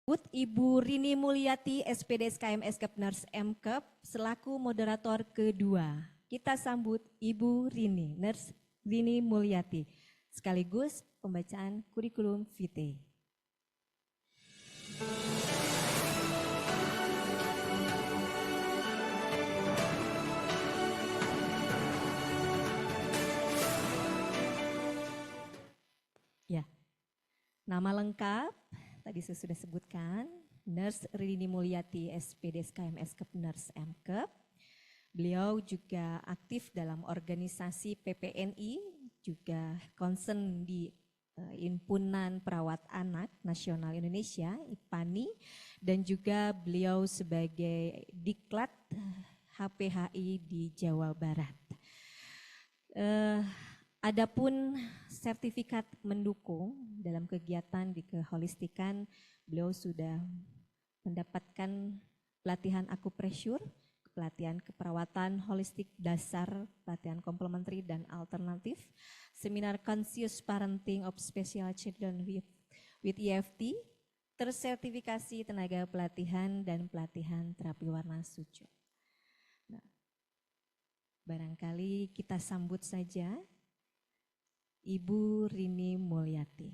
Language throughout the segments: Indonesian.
Ibu Rini Mulyati, SPD SKM Eskep Nurse MKep, selaku moderator kedua. Kita sambut Ibu Rini, Nurse Rini Mulyati, sekaligus pembacaan kurikulum vitae. Ya, nama lengkap tadi saya sudah sebutkan, Nurse Rini Mulyati, SPD SKM Eskep Nurse MKep. Beliau juga aktif dalam organisasi PPNI, juga concern di Himpunan Perawat Anak Nasional Indonesia, IPANI, dan juga beliau sebagai Diklat HPHI di Jawa Barat. Adapun sertifikat mendukung dalam kegiatan di keholistikan, beliau sudah mendapatkan pelatihan akupresur, pelatihan keperawatan holistik dasar, pelatihan komplementari dan alternatif, seminar Conscious Parenting of Special Children with EFT, tersertifikasi tenaga pelatihan dan pelatihan terapi warna sujud. Nah, barangkali kita sambut saja Ibu Rini Mulyati.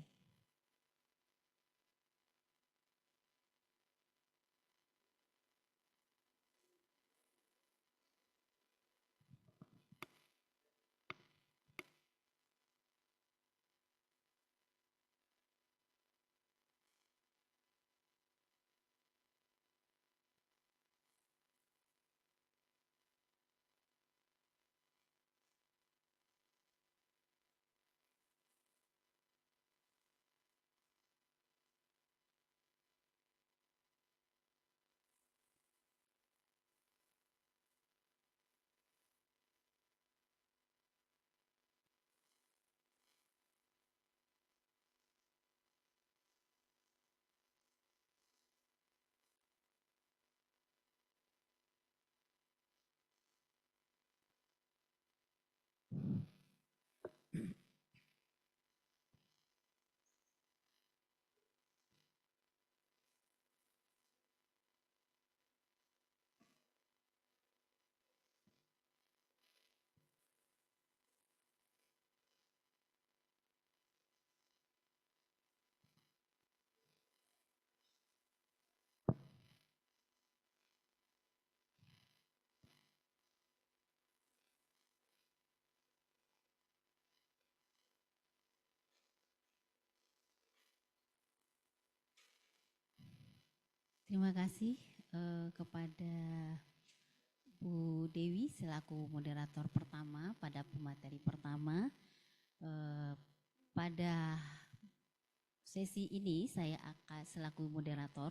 Terima kasih kepada Bu Dewi selaku moderator pertama pada pemateri pertama. Pada sesi ini saya akan selaku moderator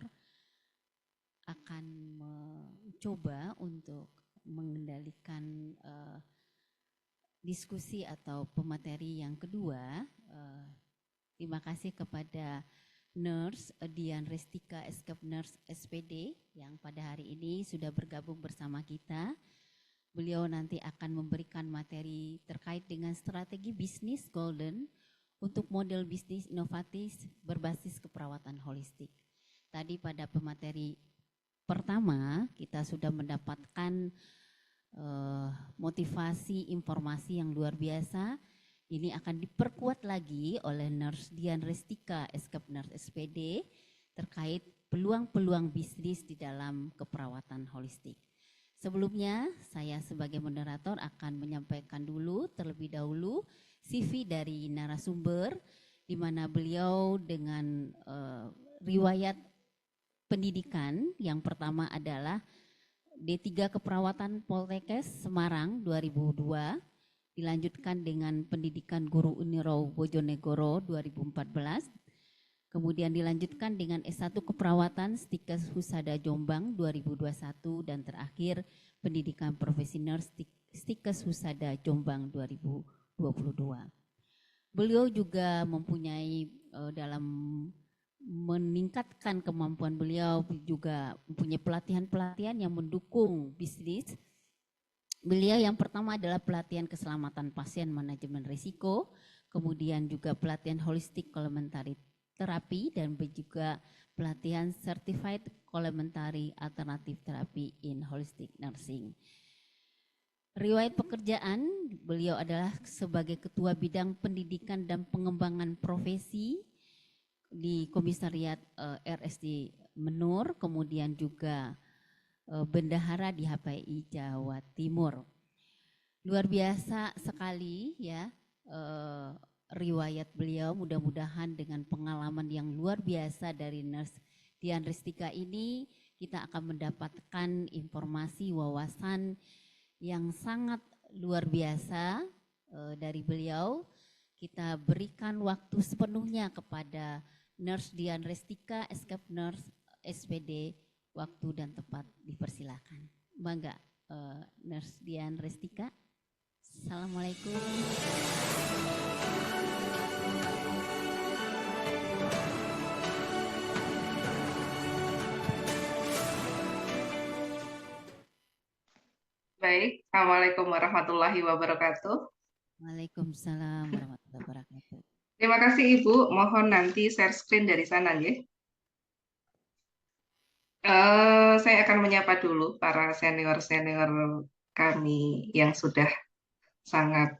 akan mencoba untuk mengendalikan diskusi atau pemateri yang kedua. Terima kasih kepada Nurse Dian Restika Eskep Nurse SPD yang pada hari ini sudah bergabung bersama kita. Beliau nanti akan memberikan materi terkait dengan strategi bisnis golden untuk model bisnis inovatif berbasis keperawatan holistik. Tadi pada pemateri pertama kita sudah mendapatkan motivasi informasi yang luar biasa. Ini akan diperkuat lagi oleh Nurse Dian Restika Eskep Nurse SPD terkait peluang-peluang bisnis di dalam keperawatan holistik. Sebelumnya saya sebagai moderator akan menyampaikan dulu terlebih dahulu CV dari narasumber, di mana beliau dengan riwayat pendidikan yang pertama adalah D3 Keperawatan Poltekkes Semarang 2002, dilanjutkan dengan pendidikan Guru Uniro Bojonegoro 2014, kemudian dilanjutkan dengan S1 Keperawatan Stikes Husada Jombang 2021, dan terakhir pendidikan profesi nurse Stikes Husada Jombang 2022. Beliau juga mempunyai dalam meningkatkan kemampuan beliau juga mempunyai pelatihan-pelatihan yang mendukung bisnis. Beliau yang pertama adalah pelatihan keselamatan pasien manajemen risiko, kemudian juga pelatihan holistik complementary terapi dan juga pelatihan Certified Complementary Alternative Therapy in Holistic Nursing. Riwayat pekerjaan, beliau adalah sebagai Ketua Bidang Pendidikan dan Pengembangan Profesi di Komisariat RSD Menur, kemudian juga bendahara di HPI Jawa Timur. Luar biasa sekali ya riwayat beliau, mudah-mudahan dengan pengalaman yang luar biasa dari Nurse Dian Restika ini kita akan mendapatkan informasi wawasan yang sangat luar biasa dari beliau. Kita berikan waktu sepenuhnya kepada Nurse Dian Restika, Escape Nurse SPD, waktu dan tempat dipersilakan. Bangga Nurse Dian Restika. Assalamualaikum. Baik, Assalamualaikum warahmatullahi wabarakatuh. Waalaikumsalam warahmatullahi wabarakatuh. Terima kasih Ibu, mohon nanti share screen dari sana ya. Saya akan menyapa dulu para senior-senior kami yang sudah sangat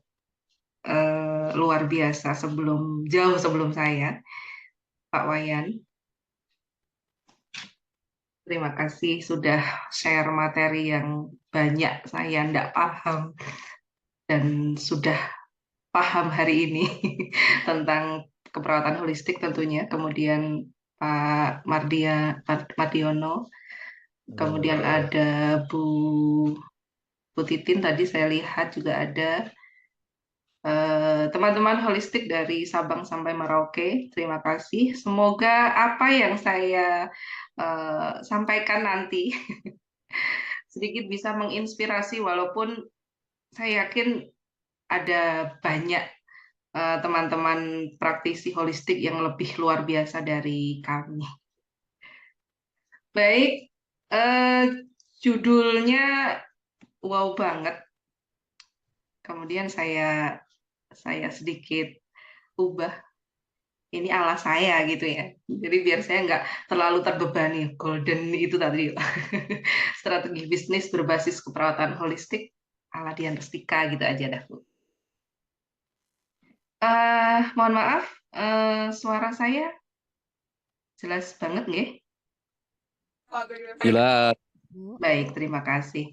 luar biasa jauh sebelum saya, Pak Wayan. Terima kasih sudah share materi yang banyak saya tidak paham dan sudah paham hari ini tentang keperawatan holistik tentunya. Kemudian Pak Mardiono, kemudian ada Bu Titin, tadi saya lihat juga ada teman-teman holistik dari Sabang sampai Merauke. Terima kasih. Semoga apa yang saya sampaikan nanti sedikit bisa menginspirasi, walaupun saya yakin ada banyak teman-teman praktisi holistik yang lebih luar biasa dari kami. Baik, judulnya wow banget. Kemudian saya sedikit ubah. Ini ala saya gitu ya. Jadi biar saya nggak terlalu terbebani golden itu tadi. Strategi bisnis berbasis keperawatan holistik ala Dian Restika gitu aja dah, Bu. Mohon maaf, suara saya jelas banget nggih? Jelas. Baik, terima kasih.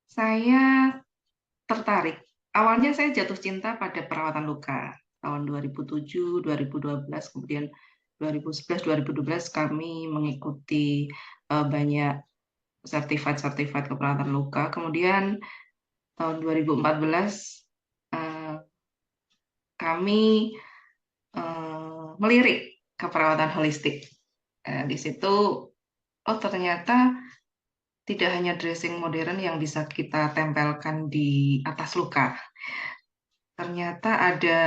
Saya tertarik. Awalnya saya jatuh cinta pada perawatan luka. Tahun 2007, 2012, kemudian 2011, 2012 kami mengikuti banyak sertifikat keperawatan luka. Kemudian tahun 2014 kami melirik ke perawatan holistik. Di situ, oh ternyata tidak hanya dressing modern yang bisa kita tempelkan di atas luka. Ternyata ada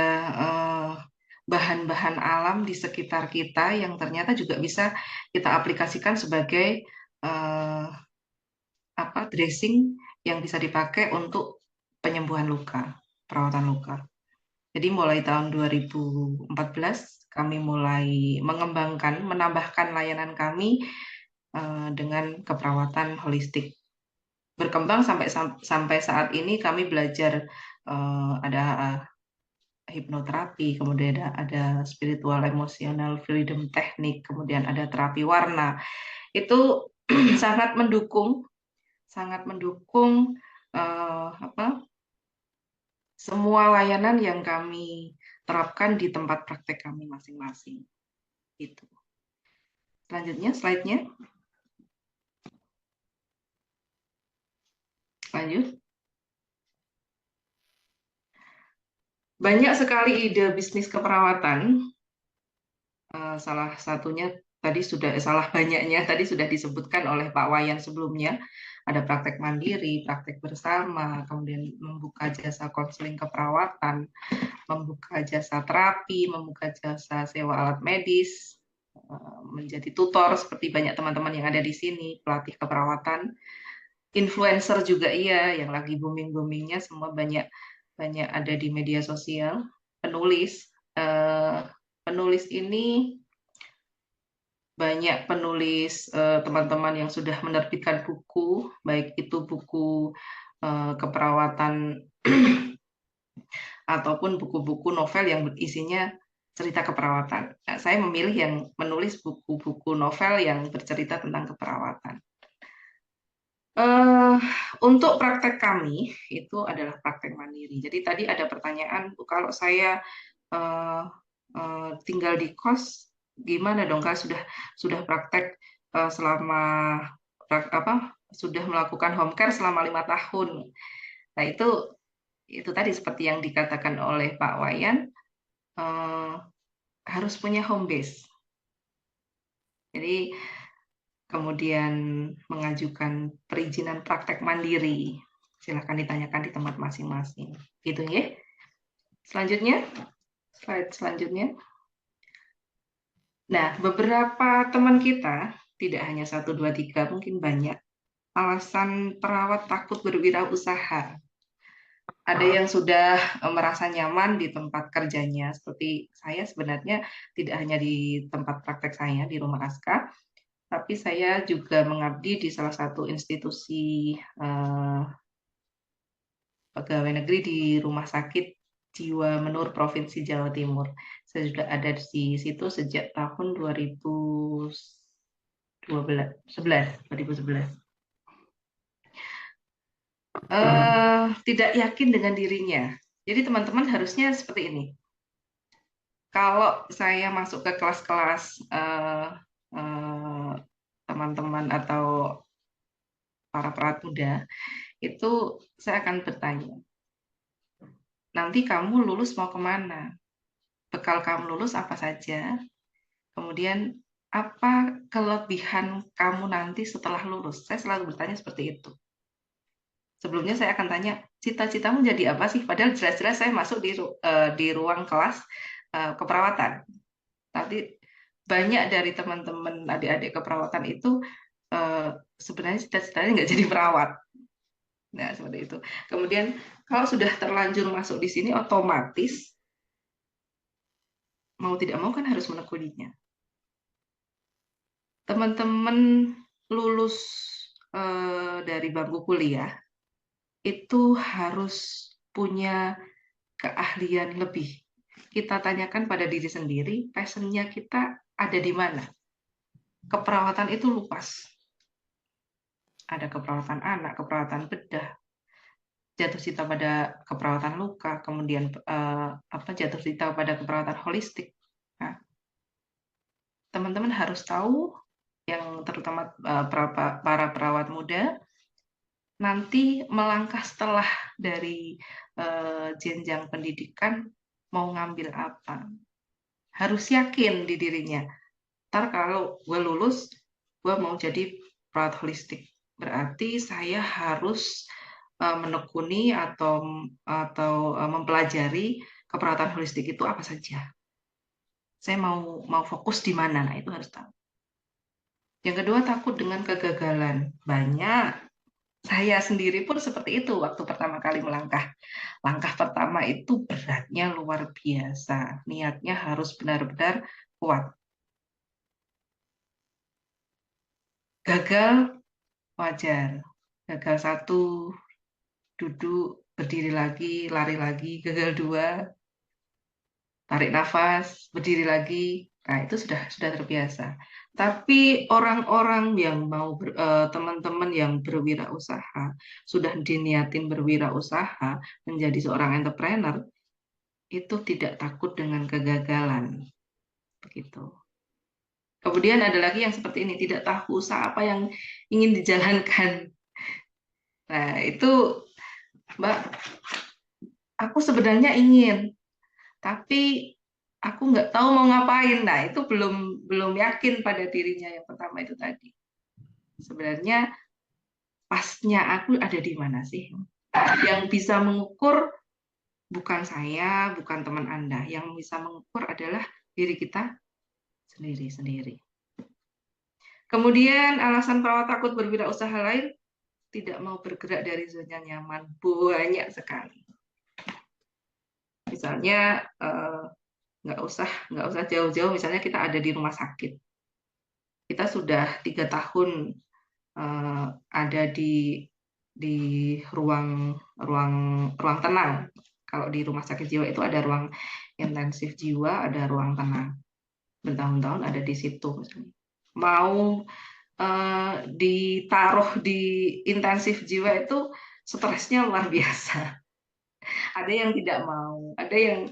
bahan-bahan alam di sekitar kita yang ternyata juga bisa kita aplikasikan sebagai dressing yang bisa dipakai untuk penyembuhan luka, perawatan luka. Jadi mulai tahun 2014 kami mulai mengembangkan, menambahkan layanan kami dengan keperawatan holistik. Berkembang sampai saat ini kami belajar ada hipnoterapi, kemudian ada spiritual emotional freedom teknik, kemudian ada terapi warna. Itu sangat mendukung semua layanan yang kami terapkan di tempat praktek kami masing-masing. Itu. Selanjutnya, slide-nya. Lanjut. Banyak sekali ide bisnis keperawatan. Salah satunya tadi salah banyaknya tadi sudah disebutkan oleh Pak Wayan sebelumnya. Ada praktek mandiri, praktek bersama, kemudian membuka jasa konseling keperawatan, membuka jasa terapi, membuka jasa sewa alat medis, menjadi tutor seperti banyak teman-teman yang ada di sini, pelatih keperawatan, influencer juga iya, yang lagi booming-boomingnya semua banyak ada di media sosial. penulis. Penulis ini banyak penulis teman-teman yang sudah menerbitkan buku, baik itu buku keperawatan ataupun buku-buku novel yang isinya cerita keperawatan. Nah, saya memilih yang menulis buku-buku novel yang bercerita tentang keperawatan. Untuk praktek kami itu adalah praktek mandiri. Jadi tadi ada pertanyaan, kalau saya tinggal di kos, gimana dong Kak? Sudah praktek selama sudah melakukan home care selama 5 tahun. Nah itu tadi seperti yang dikatakan oleh Pak Wayan, harus punya home base. Jadi kemudian mengajukan perizinan praktek mandiri. Silahkan ditanyakan di tempat masing-masing. Gitu ya. Selanjutnya, slide selanjutnya. Nah, beberapa teman kita, tidak hanya 1, 2, 3, mungkin banyak, alasan perawat takut berwirausaha. Ada yang sudah merasa nyaman di tempat kerjanya, seperti saya sebenarnya tidak hanya di tempat praktek saya, di Rumah Aska, tapi saya juga mengabdi di salah satu institusi pegawai negeri di Rumah Sakit Jiwa Menur Provinsi Jawa Timur. Saya juga ada di situ sejak tahun 2011. Tidak yakin dengan dirinya. Jadi teman-teman harusnya seperti ini. Kalau saya masuk ke kelas-kelas teman-teman atau para perawat muda, itu saya akan bertanya, nanti kamu lulus mau kemana? Bekal kamu lulus apa saja? Kemudian apa kelebihan kamu nanti setelah lulus? Saya selalu bertanya seperti itu. Sebelumnya saya akan tanya, cita-citamu jadi apa sih? Padahal jelas-jelas saya masuk di ruang kelas keperawatan. Tapi banyak dari teman-teman adik-adik keperawatan itu sebenarnya cita-citanya nggak jadi perawat. Nah, seperti itu. Kemudian kalau sudah terlanjur masuk di sini, otomatis mau tidak mau kan harus menekuninya. Teman-teman lulus dari bangku kuliah, itu harus punya keahlian lebih. Kita tanyakan pada diri sendiri, passion-nya kita ada di mana. Keperawatan itu luas. Ada keperawatan anak, keperawatan bedah, jatuh cinta pada keperawatan luka, kemudian jatuh cinta pada keperawatan holistik. Nah, teman-teman harus tahu, yang terutama para perawat muda, nanti melangkah setelah dari jenjang pendidikan mau ngambil apa. Harus yakin di dirinya. Ntar kalau gue lulus, gue mau jadi perawat holistik. Berarti saya harus menekuni atau mempelajari keperawatan holistik itu apa saja. Saya mau fokus di mana, nah itu harus tahu. Yang kedua, takut dengan kegagalan. Banyak. Saya sendiri pun seperti itu waktu pertama kali melangkah. Langkah pertama itu beratnya luar biasa. Niatnya harus benar-benar kuat. Gagal wajar. Gagal 1, duduk, berdiri lagi, lari lagi. Gagal 2, tarik nafas, berdiri lagi. Nah, itu sudah terbiasa. Tapi orang-orang yang mau teman-teman yang berwirausaha, sudah diniatin berwirausaha, menjadi seorang entrepreneur, itu tidak takut dengan kegagalan. Begitu. Kemudian ada lagi yang seperti ini, tidak tahu usaha apa yang ingin dijalankan. Nah, itu Mbak, aku sebenarnya ingin, tapi aku nggak tahu mau ngapain. Nah, itu belum yakin pada dirinya yang pertama itu tadi. Sebenarnya pasnya aku ada di mana sih? Yang bisa mengukur bukan saya, bukan teman Anda. Yang bisa mengukur adalah diri kita sendiri-sendiri. Kemudian alasan perawat takut berwirausaha lain, tidak mau bergerak dari zona nyaman. Banyak sekali. misalnya nggak usah jauh-jauh, misalnya kita ada di rumah sakit, kita sudah 3 tahun ada di ruang ruang ruang tenang. Kalau di rumah sakit jiwa itu ada ruang intensif jiwa, ada ruang tenang. Bertahun-tahun ada di situ misalnya. Mau ditaruh di intensif jiwa itu stresnya luar biasa. Ada yang tidak mau, ada yang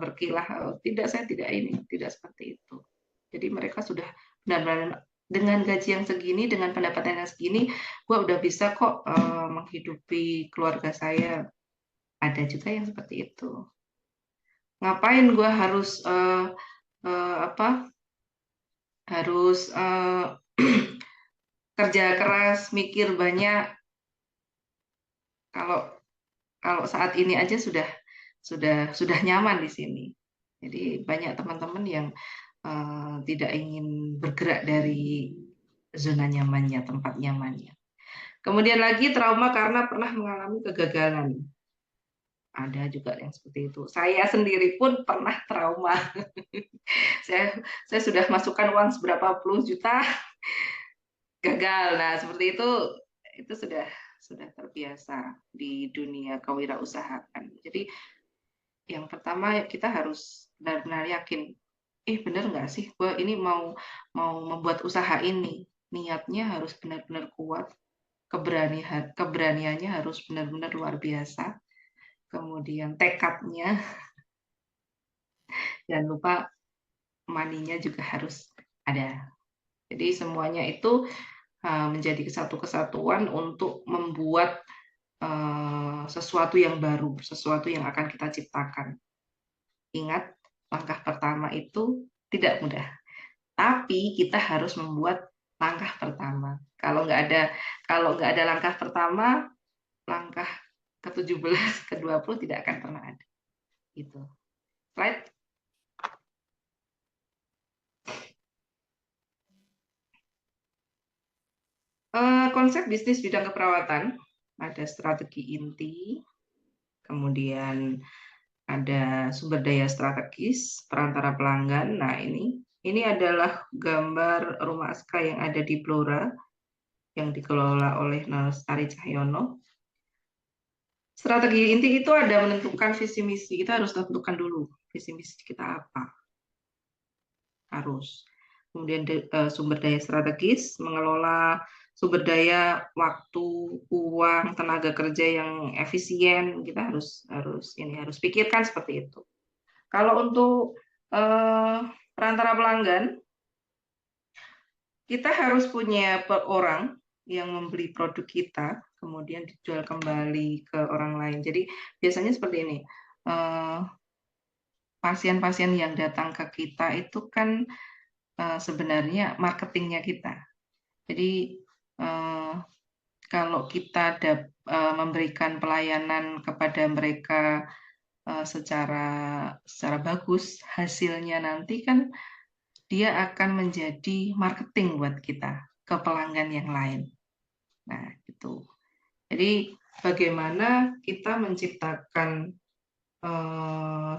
berkilah, "Oh, tidak, saya tidak ini, tidak seperti itu." Jadi mereka sudah benar-benar dengan gaji yang segini, dengan pendapatan yang segini, gua udah bisa kok menghidupi keluarga saya. Ada juga yang seperti itu. Ngapain gua harus apa? Harus kerja keras, mikir banyak. Kalau kalau saat ini aja sudah nyaman di sini. Jadi banyak teman-teman yang tidak ingin bergerak dari zona nyamannya, tempat nyamannya. Kemudian lagi trauma karena pernah mengalami kegagalan. Ada juga yang seperti itu. Saya sendiri pun pernah trauma. Saya sudah masukkan uang seberapa puluh juta, gagal. Nah, seperti itu sudah terbiasa di dunia kewirausahaan. Jadi yang pertama kita harus benar-benar yakin, bener nggak sih, gue ini mau membuat usaha ini, niatnya harus benar-benar kuat, keberaniannya harus benar-benar luar biasa, kemudian tekadnya, jangan lupa money-nya juga harus ada. Jadi semuanya itu menjadi satu kesatuan untuk membuat sesuatu yang baru, sesuatu yang akan kita ciptakan. Ingat, langkah pertama itu tidak mudah. Tapi kita harus membuat langkah pertama. Kalau nggak ada langkah pertama, langkah ke-17, ke-20 tidak akan pernah ada. Gitu. Slide. Konsep bisnis bidang keperawatan, ada strategi inti, kemudian ada sumber daya strategis, perantara pelanggan. Nah, ini adalah gambar rumah Aska yang ada di Blora, yang dikelola oleh Nurse Ari Cahyono. Strategi inti itu ada menentukan visi misi. Kita harus tentukan dulu visi misi kita apa. Harus. Kemudian sumber daya strategis, mengelola sumber daya, waktu, uang, tenaga kerja yang efisien. Kita harus pikirkan seperti itu. Kalau untuk perantara pelanggan, kita harus punya orang yang membeli produk kita, kemudian dijual kembali ke orang lain. Jadi biasanya seperti ini, pasien-pasien yang datang ke kita itu kan sebenarnya marketingnya kita. Jadi kalau kita memberikan pelayanan kepada mereka secara bagus, hasilnya nanti kan dia akan menjadi marketing buat kita ke pelanggan yang lain. Nah, itu. Jadi bagaimana kita menciptakan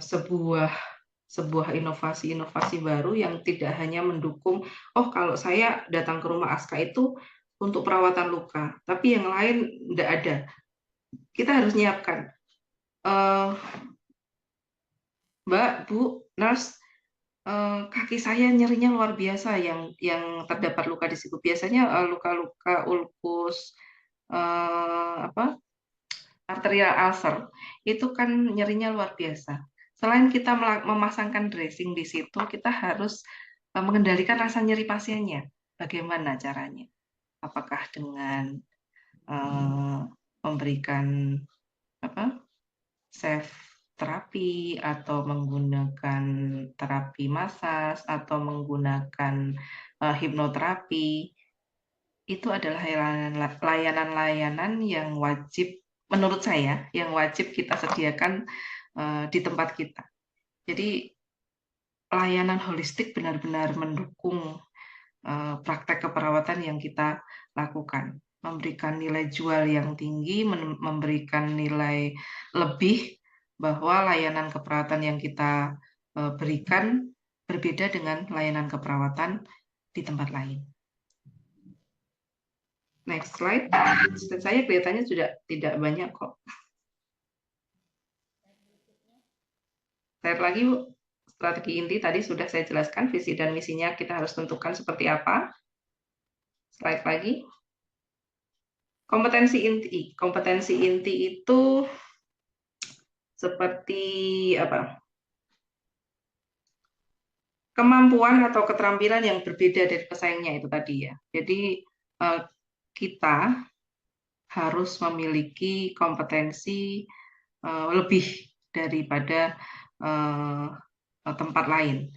sebuah inovasi baru yang tidak hanya mendukung, oh kalau saya datang ke rumah Aska itu untuk perawatan luka, tapi yang lain tidak ada. Kita harus nyiapkan, Mbak, Bu, nurse, kaki saya nyerinya luar biasa yang terdapat luka di situ. Biasanya luka-luka ulkus, arterial ulcer itu kan nyerinya luar biasa. Selain kita memasangkan dressing di situ, kita harus mengendalikan rasa nyeri pasiennya. Bagaimana caranya? Apakah dengan memberikan safe terapi, atau menggunakan terapi masas, atau menggunakan hipnoterapi, itu adalah layanan-layanan yang wajib, menurut saya, yang wajib kita sediakan di tempat kita. Jadi layanan holistik benar-benar mendukung praktek keperawatan yang kita lakukan, memberikan nilai jual yang tinggi, memberikan nilai lebih, bahwa layanan keperawatan yang kita berikan berbeda dengan layanan keperawatan di tempat lain. Next slide. Slide saya kelihatannya sudah tidak banyak kok. Slide lagi, Bu. Strategi inti tadi sudah saya jelaskan, visi dan misinya kita harus tentukan seperti apa. Slide lagi. Kompetensi inti. Kompetensi inti itu seperti apa? Kemampuan atau keterampilan yang berbeda dari pesaingnya itu tadi ya. Jadi kita harus memiliki kompetensi lebih daripada tempat lain.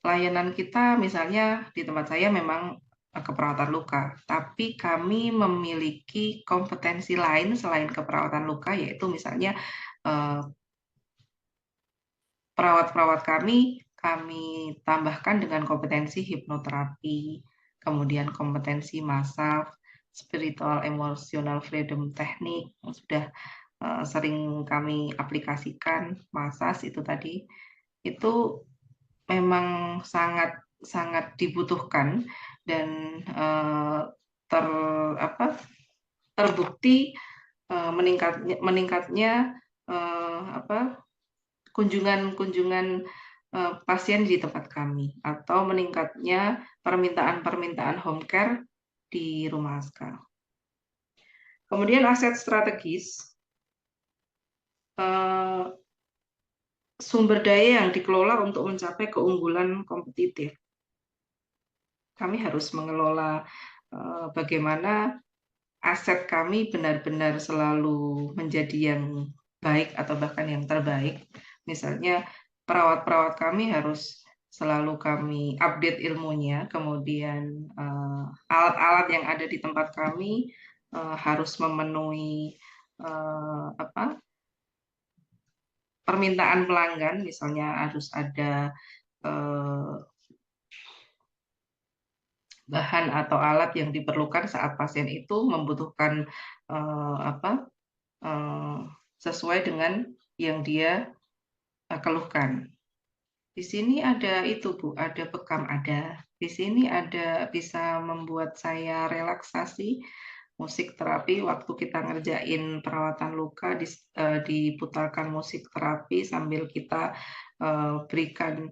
Layanan kita misalnya di tempat saya memang keperawatan luka, tapi kami memiliki kompetensi lain selain keperawatan luka, yaitu misalnya perawat-perawat kami tambahkan dengan kompetensi hipnoterapi, kemudian kompetensi massage, spiritual emotional freedom teknik yang sudah sering kami aplikasikan, massage itu tadi, itu memang sangat dibutuhkan dan terbukti meningkatnya kunjungan pasien di tempat kami atau meningkatnya permintaan home care di Rumah Aska. Kemudian aset strategis, sumber daya yang dikelola untuk mencapai keunggulan kompetitif. Kami harus mengelola bagaimana aset kami benar-benar selalu menjadi yang baik atau bahkan yang terbaik. Misalnya perawat-perawat kami harus selalu kami update ilmunya, kemudian alat-alat yang ada di tempat kami harus memenuhi permintaan pelanggan, misalnya harus ada bahan atau alat yang diperlukan saat pasien itu membutuhkan sesuai dengan yang dia keluhkan. Di sini ada itu, Bu, ada bekam ada. Di sini ada bisa membuat saya relaksasi, musik terapi waktu kita ngerjain perawatan luka diputarkan musik terapi sambil kita berikan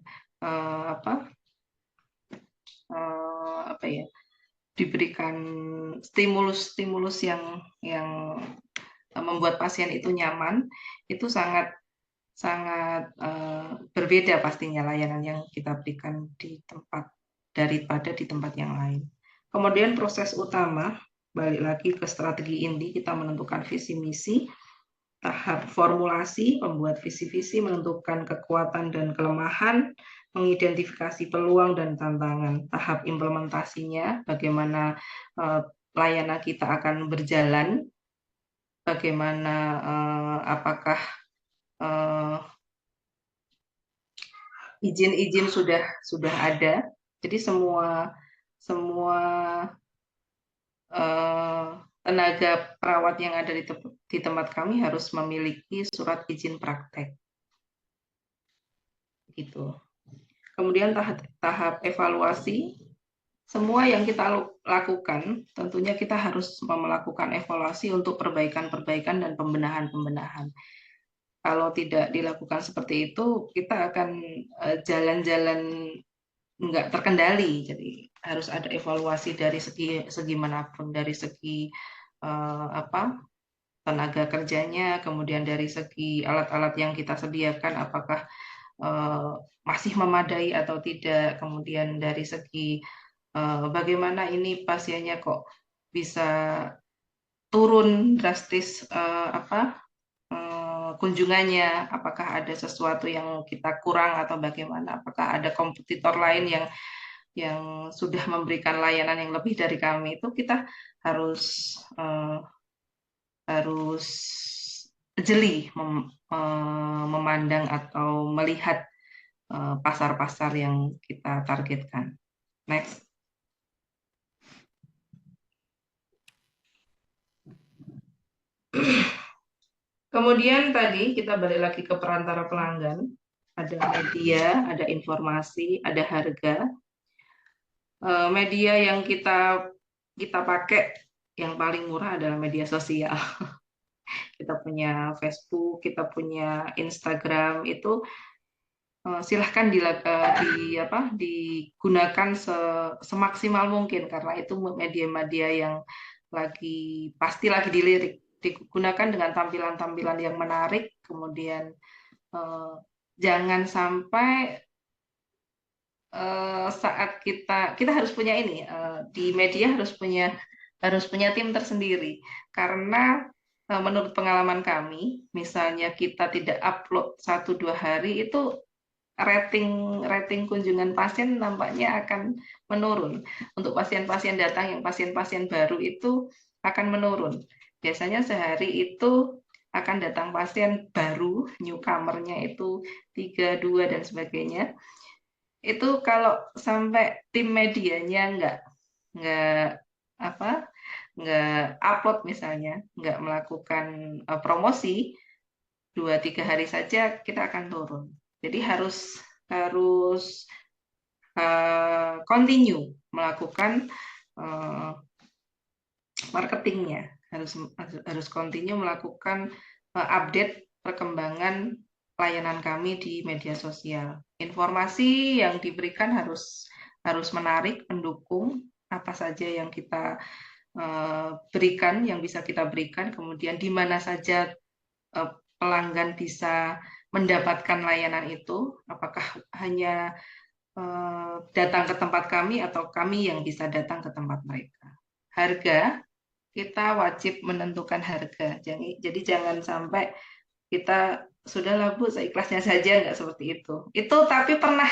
diberikan stimulus yang membuat pasien itu nyaman, itu sangat berbeda pastinya layanan yang kita berikan di tempat daripada di tempat yang lain. Kemudian proses utama, balik lagi ke strategi inti, kita menentukan visi misi, tahap formulasi, membuat visi-visi, menentukan kekuatan dan kelemahan, mengidentifikasi peluang dan tantangan, tahap implementasinya, bagaimana layanan kita akan berjalan, bagaimana apakah izin-izin sudah ada. Jadi semua tenaga perawat yang ada di tempat kami harus memiliki surat izin praktek. Gitu. Kemudian tahap evaluasi, semua yang kita lakukan, tentunya kita harus melakukan evaluasi untuk perbaikan-perbaikan dan pembenahan-pembenahan. Kalau tidak dilakukan seperti itu, kita akan jalan-jalan nggak terkendali. Jadi harus ada evaluasi dari segi manapun, dari segi tenaga kerjanya, kemudian dari segi alat-alat yang kita sediakan, apakah masih memadai atau tidak, kemudian dari segi bagaimana ini pasiennya kok bisa turun drastis kunjungannya, apakah ada sesuatu yang kita kurang atau bagaimana, apakah ada kompetitor lain yang sudah memberikan layanan yang lebih dari kami, itu kita harus jeli memandang atau melihat pasar-pasar yang kita targetkan. Next. Kemudian tadi kita balik lagi ke perantara pelanggan, ada media, ada informasi, ada harga. Media yang kita pakai yang paling murah adalah media sosial. Kita punya Facebook, kita punya Instagram, itu silahkan digunakan semaksimal mungkin karena itu media-media yang pasti lagi dilirik. Digunakan dengan tampilan-tampilan yang menarik, kemudian jangan sampai saat kita harus punya ini di media harus punya tim tersendiri karena menurut pengalaman kami, misalnya kita tidak upload 1-2 hari itu rating kunjungan pasien nampaknya akan menurun. Untuk pasien-pasien datang yang pasien-pasien baru itu akan menurun. Biasanya sehari itu akan datang pasien baru, newcomer-nya itu 3, 2 dan sebagainya. Itu kalau sampai tim medianya nggak upload misalnya, nggak melakukan promosi 2-3 hari saja kita akan turun. Jadi harus continue melakukan marketingnya, harus continue melakukan update perkembangan layanan kami di media sosial. Informasi yang diberikan harus menarik, mendukung apa saja yang kita berikan, yang bisa kita berikan, kemudian di mana saja pelanggan bisa mendapatkan layanan itu, apakah hanya datang ke tempat kami atau kami yang bisa datang ke tempat mereka. Harga, kita wajib menentukan harga. Jadi jangan sampai kita sudahlah Bu, seikhlasnya saja, nggak seperti itu. Itu tapi pernah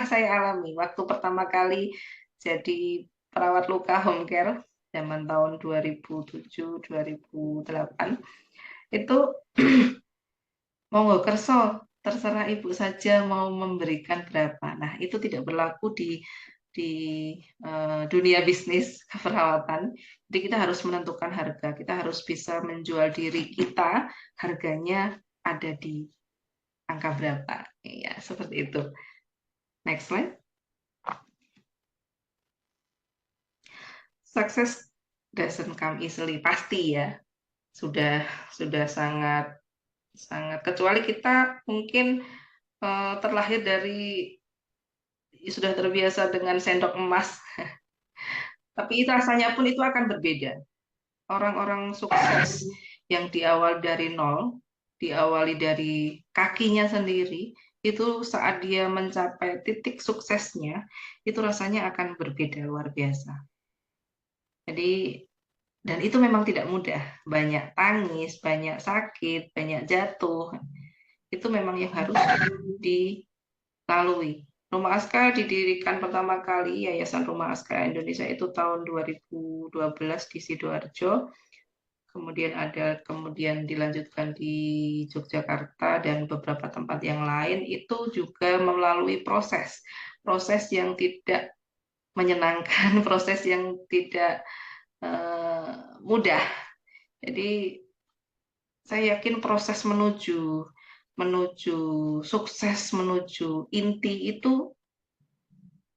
saya alami waktu pertama kali jadi perawat luka home care zaman tahun 2007-2008 itu monggo kerso, terserah Ibu saja mau memberikan berapa. Nah, itu tidak berlaku di dunia bisnis keperawatan. Jadi kita harus menentukan harga, kita harus bisa menjual diri kita, harganya ada di angka berapa. Ya, seperti itu. Next slide. Success doesn't come easily, pasti ya. Sudah sangat kecuali kita mungkin terlahir dari sudah terbiasa dengan sendok emas. Tapi rasanya pun itu akan berbeda. Orang-orang sukses yang diawali dari nol, diawali dari kakinya sendiri, itu saat dia mencapai titik suksesnya, itu rasanya akan berbeda luar biasa. Jadi, dan itu memang tidak mudah. Banyak tangis, banyak sakit, banyak jatuh. Itu memang yang harus dilalui. Rumah Aska didirikan pertama kali, Yayasan Rumah Aska Indonesia itu tahun 2012 di Sidoarjo. Kemudian dilanjutkan di Yogyakarta dan beberapa tempat yang lain, itu juga melalui proses yang tidak menyenangkan, proses yang tidak mudah. Jadi saya yakin proses menuju sukses, menuju inti itu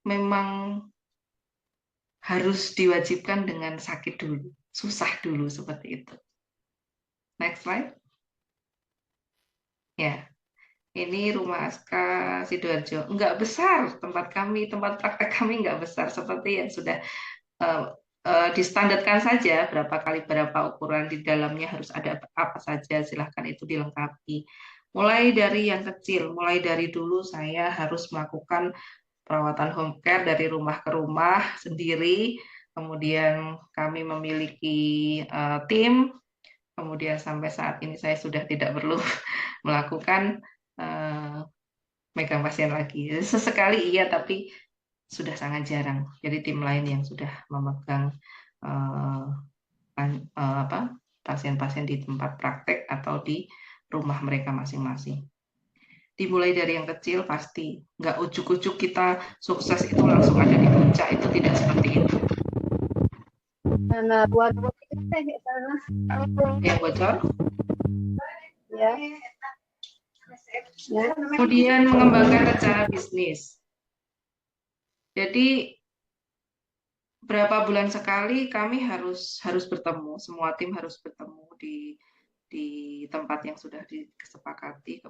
memang harus diwajibkan dengan sakit dulu, susah dulu seperti itu. Next slide. Ya, ini Rumah Aska Sidoarjo. Enggak besar tempat praktek kami enggak besar seperti yang sudah distandarkan saja berapa ukuran di dalamnya harus ada apa saja, silahkan itu dilengkapi. Mulai dari yang kecil, mulai dari dulu saya harus melakukan perawatan home care dari rumah ke rumah sendiri, kemudian kami memiliki tim, kemudian sampai saat ini saya sudah tidak perlu melakukan megang pasien lagi. Sesekali iya, tapi sudah sangat jarang. Jadi tim lain yang sudah memegang pasien-pasien di tempat praktek atau di rumah mereka masing-masing. Dimulai dari yang kecil pasti, nggak ujuk-ujuk kita sukses itu langsung ada di puncak, itu tidak seperti itu. Nah, buat kita sana. Yang bocor? Ya. Ya. Ya. Kemudian mengembangkan rencana bisnis. Jadi berapa bulan sekali kami harus bertemu, semua tim harus bertemu di tempat yang sudah disepakati.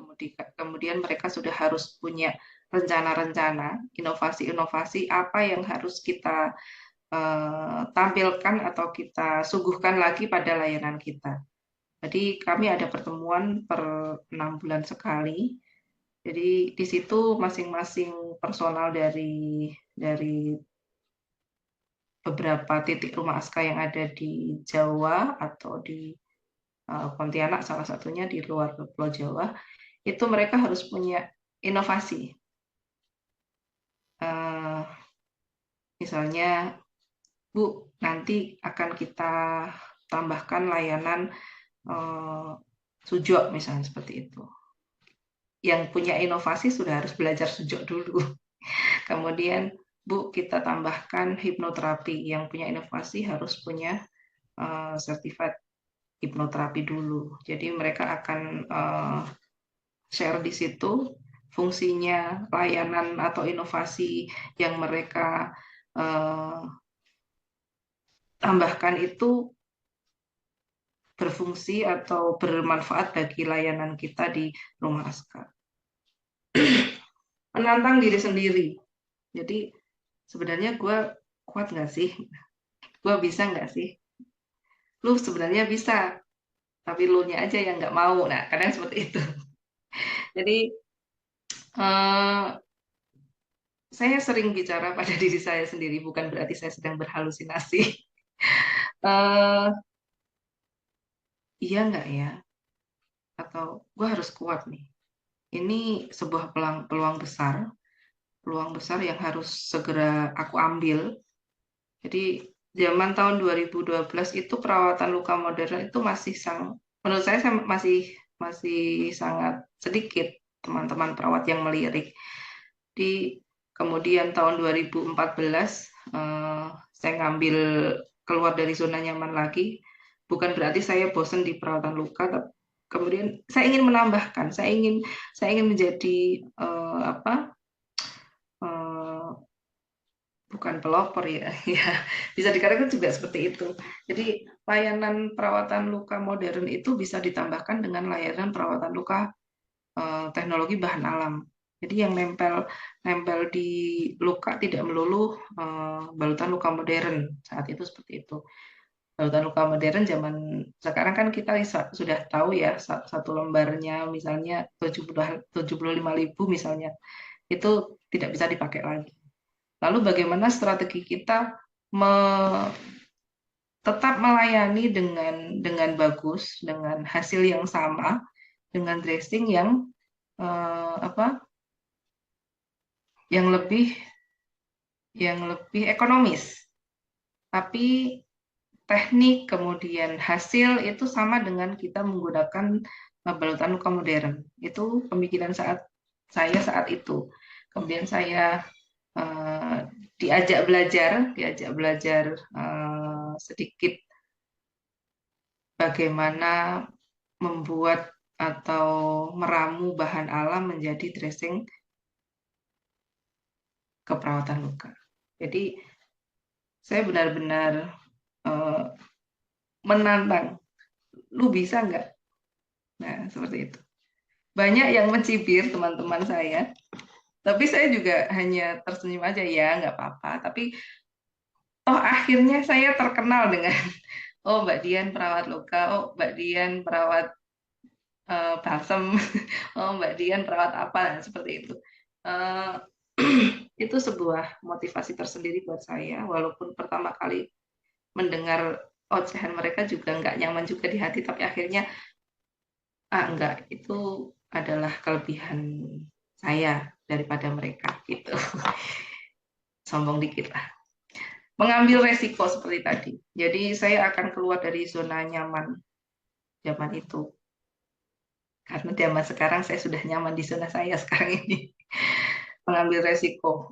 Kemudian mereka sudah harus punya rencana-rencana, inovasi-inovasi apa yang harus kita tampilkan atau kita suguhkan lagi pada layanan kita. Jadi kami ada pertemuan per 6 bulan sekali. Jadi di situ masing-masing personal dari beberapa titik rumah aska yang ada di Jawa atau di Pontianak salah satunya di luar Pulau Jawa, itu mereka harus punya inovasi. Misalnya, Bu, nanti akan kita tambahkan layanan sujok misalnya seperti itu. Yang punya inovasi sudah harus belajar sujok dulu. Kemudian, Bu, kita tambahkan hipnoterapi. Yang punya inovasi harus punya sertifikat hipnoterapi dulu. Jadi mereka akan share di situ fungsinya, layanan atau inovasi yang mereka tambahkan itu berfungsi atau bermanfaat bagi layanan kita di rumah aska. Menantang diri sendiri. Jadi sebenarnya gue kuat nggak sih? Gue bisa nggak sih? Lu sebenarnya bisa, tapi lu nya aja yang nggak mau. Nah, kadang seperti itu. Jadi saya sering bicara pada diri saya sendiri, bukan berarti saya sedang berhalusinasi. Iya nggak ya? Atau gue harus kuat nih. Ini sebuah peluang besar yang harus segera aku ambil. Jadi zaman tahun 2012 itu perawatan luka modern itu menurut saya masih sangat sedikit teman-teman perawat yang melirik. Kemudian tahun 2014 saya ngambil keluar dari zona nyaman lagi. Bukan berarti saya bosan di perawatan luka, kemudian saya ingin menambahkan, saya ingin menjadi bukan pelopor ya, ya bisa dikatakan juga seperti itu. Jadi layanan perawatan luka modern itu bisa ditambahkan dengan layanan perawatan luka teknologi bahan alam. Jadi yang nempel di luka tidak melulu balutan luka modern saat itu seperti itu. Balutan luka modern zaman sekarang kan kita sudah tahu ya, satu lembarnya misalnya 75.000 misalnya, itu tidak bisa dipakai lagi. Lalu bagaimana strategi kita tetap melayani dengan bagus, dengan hasil yang sama, dengan dressing yang lebih ekonomis, tapi teknik kemudian hasil itu sama dengan kita menggunakan balutan luka modern. Itu pemikiran saya saat itu. Kemudian saya diajak belajar sedikit bagaimana membuat atau meramu bahan alam menjadi dressing keperawatan luka. Jadi saya benar-benar menantang, lu bisa nggak? Nah, seperti itu. Banyak yang mencibir teman-teman saya, tapi saya juga hanya tersenyum aja, ya nggak apa-apa. Tapi toh akhirnya saya terkenal dengan, oh Mbak Dian perawat luka, oh Mbak Dian perawat balsem, oh Mbak Dian perawat apa, nah, seperti itu. Itu sebuah motivasi tersendiri buat saya, walaupun pertama kali mendengar ocehan mereka juga nggak nyaman juga di hati, tapi akhirnya enggak, itu adalah kelebihan saya daripada mereka gitu. Sombong dikit lah. Mengambil resiko seperti tadi. Jadi saya akan keluar dari zona nyaman zaman itu. Karena zaman sekarang saya sudah nyaman di zona saya sekarang ini. Mengambil resiko.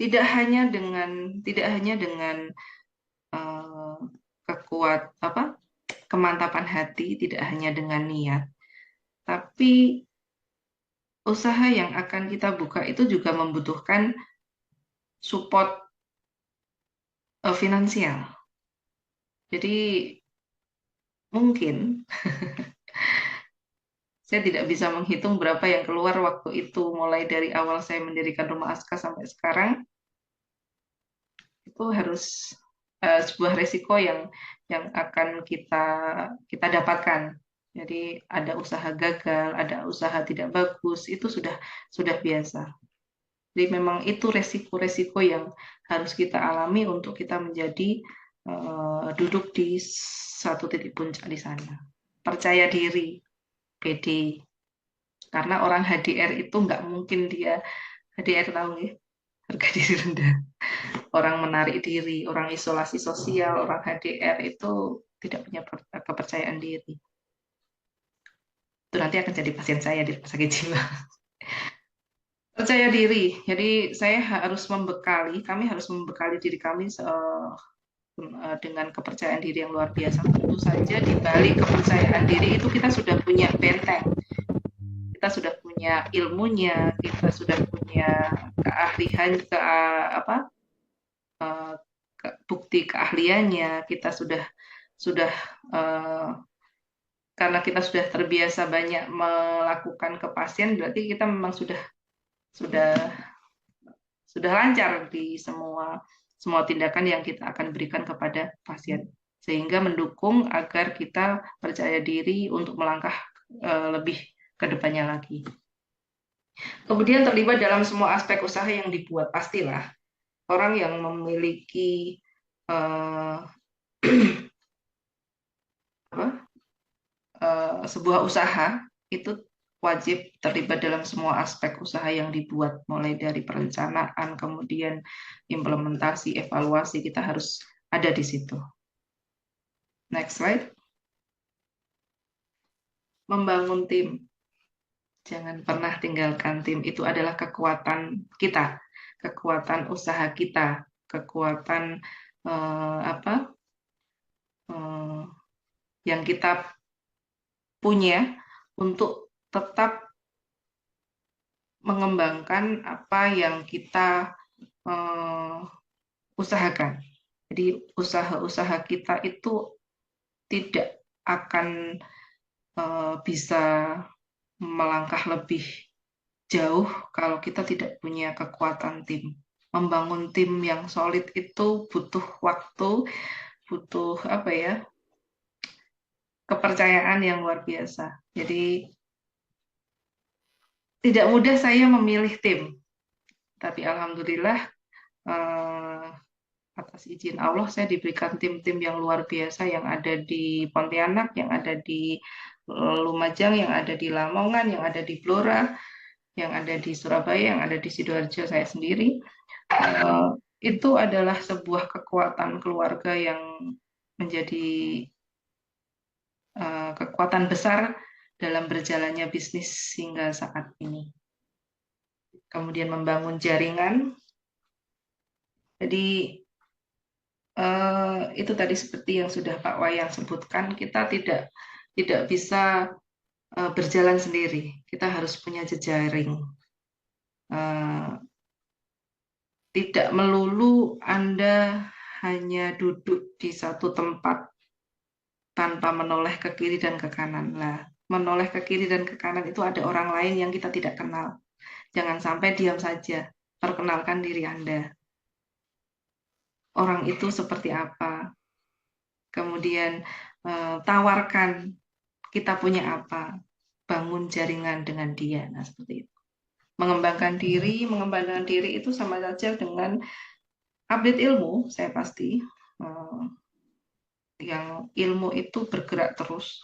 Tidak hanya dengan kemantapan hati, tidak hanya dengan niat, tapi usaha yang akan kita buka itu juga membutuhkan support finansial. Jadi mungkin saya tidak bisa menghitung berapa yang keluar waktu itu, mulai dari awal saya mendirikan Rumah Aska sampai sekarang, itu harus sebuah resiko yang akan kita dapatkan. Jadi ada usaha gagal, ada usaha tidak bagus, itu sudah biasa. Jadi memang itu resiko-resiko yang harus kita alami untuk kita menjadi duduk di satu titik puncak di sana. Percaya diri, pede. Karena orang HDR itu nggak mungkin dia, HDR tahu ya, harga diri rendah. Orang menarik diri, orang isolasi sosial, orang HDR itu tidak punya kepercayaan diri. Itu nanti akan jadi pasien saya di rumah sakit jiwa. Percaya diri, jadi kami harus membekali diri kami dengan kepercayaan diri yang luar biasa. Tentu saja di balik kepercayaan diri itu kita sudah punya benteng, kita sudah punya ilmunya, kita sudah punya keahlian, bukti keahliannya, kita sudah karena kita sudah terbiasa banyak melakukan ke pasien, berarti kita memang sudah lancar di semua tindakan yang kita akan berikan kepada pasien, sehingga mendukung agar kita percaya diri untuk melangkah lebih ke depannya lagi. Kemudian terlibat dalam semua aspek usaha yang dibuat, pastilah orang yang memiliki sebuah usaha itu wajib terlibat dalam semua aspek usaha yang dibuat, mulai dari perencanaan, kemudian implementasi, evaluasi, kita harus ada di situ. Next slide. Membangun tim. Jangan pernah tinggalkan tim, itu adalah kekuatan kita, kekuatan usaha kita, kekuatan yang kita punya untuk tetap mengembangkan apa yang kita usahakan. Jadi usaha-usaha kita itu tidak akan bisa melangkah lebih jauh kalau kita tidak punya kekuatan tim. Membangun tim yang solid itu butuh waktu, butuh kepercayaan yang luar biasa. Jadi tidak mudah saya memilih tim, tapi alhamdulillah atas izin Allah saya diberikan tim-tim yang luar biasa yang ada di Pontianak, yang ada di Lumajang, yang ada di Lamongan, yang ada di Blora, yang ada di Surabaya, yang ada di Sidoarjo saya sendiri. Itu adalah sebuah kekuatan keluarga yang menjadi kekuatan besar dalam berjalannya bisnis hingga saat ini. Kemudian membangun jaringan. Jadi itu tadi seperti yang sudah Pak Wayan sebutkan, kita tidak bisa berjalan sendiri. Kita harus punya jejaring. Tidak melulu Anda hanya duduk di satu tempat tanpa menoleh ke kiri dan ke kanan. Lah, menoleh ke kiri dan ke kanan itu ada orang lain yang kita tidak kenal. Jangan sampai diam saja. Perkenalkan diri Anda. Orang itu seperti apa? Kemudian tawarkan kita punya apa? Bangun jaringan dengan dia. Nah, seperti itu. Mengembangkan diri itu sama saja dengan update ilmu, saya pasti. Yang ilmu itu bergerak terus.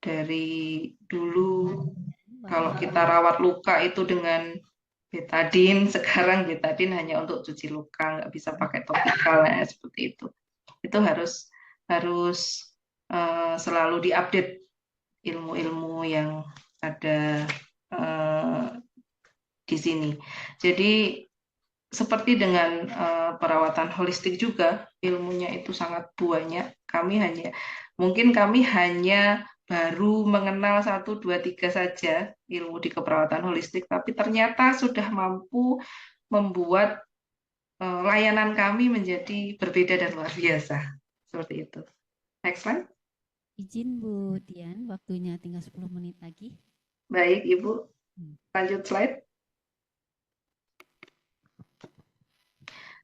Dari dulu kalau kita rawat luka itu dengan betadine, sekarang betadine hanya untuk cuci luka, nggak bisa pakai topikal, seperti itu. Itu harus selalu diupdate ilmu-ilmu yang ada di sini. Jadi seperti dengan perawatan holistik juga, ilmunya itu sangat banyak. Mungkin kami hanya baru mengenal 1, 2, 3 saja ilmu di keperawatan holistik, tapi ternyata sudah mampu membuat layanan kami menjadi berbeda dan luar biasa. Seperti itu. Next slide. Izin Bu Dian, waktunya tinggal 10 menit lagi. Baik, Ibu. Lanjut slide.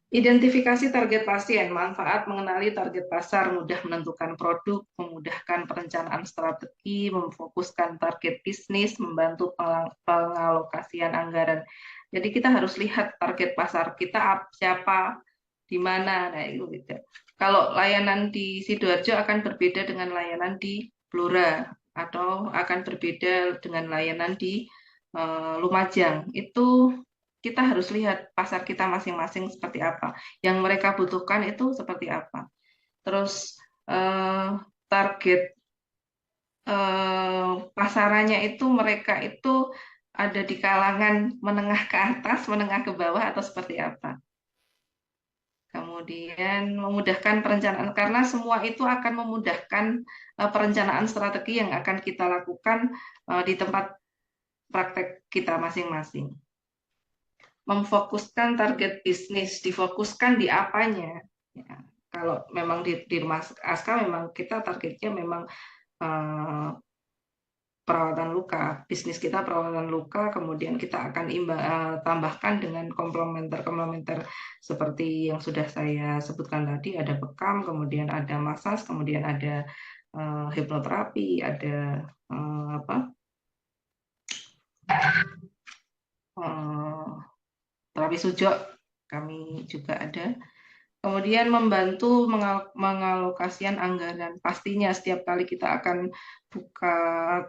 Identifikasi target pasien, manfaat mengenali target pasar, mudah menentukan produk, memudahkan perencanaan strategi, memfokuskan target bisnis, membantu pengalokasian anggaran. Jadi kita harus lihat target pasar kita siapa, di mana. Nah, itu gitu. Kalau layanan di Sidoarjo akan berbeda dengan layanan di Blora atau akan berbeda dengan layanan di Lumajang. Itu kita harus lihat pasar kita masing-masing seperti apa. Yang mereka butuhkan itu seperti apa. Terus target pasarannya itu mereka itu ada di kalangan menengah ke atas, menengah ke bawah atau seperti apa. Kemudian memudahkan perencanaan karena semua itu akan memudahkan perencanaan strategi yang akan kita lakukan di tempat praktek kita masing-masing. Memfokuskan target bisnis, difokuskan di apanya. Ya, kalau memang di Rumah Aska memang kita targetnya memang perawatan luka, bisnis kita perawatan luka, kemudian kita akan tambahkan dengan komplementer-komplementer seperti yang sudah saya sebutkan tadi, ada bekam, kemudian ada masas, kemudian ada hipnoterapi, ada terapi sujok, kami juga ada. Kemudian membantu mengalokasian anggaran. Pastinya setiap kali kita akan buka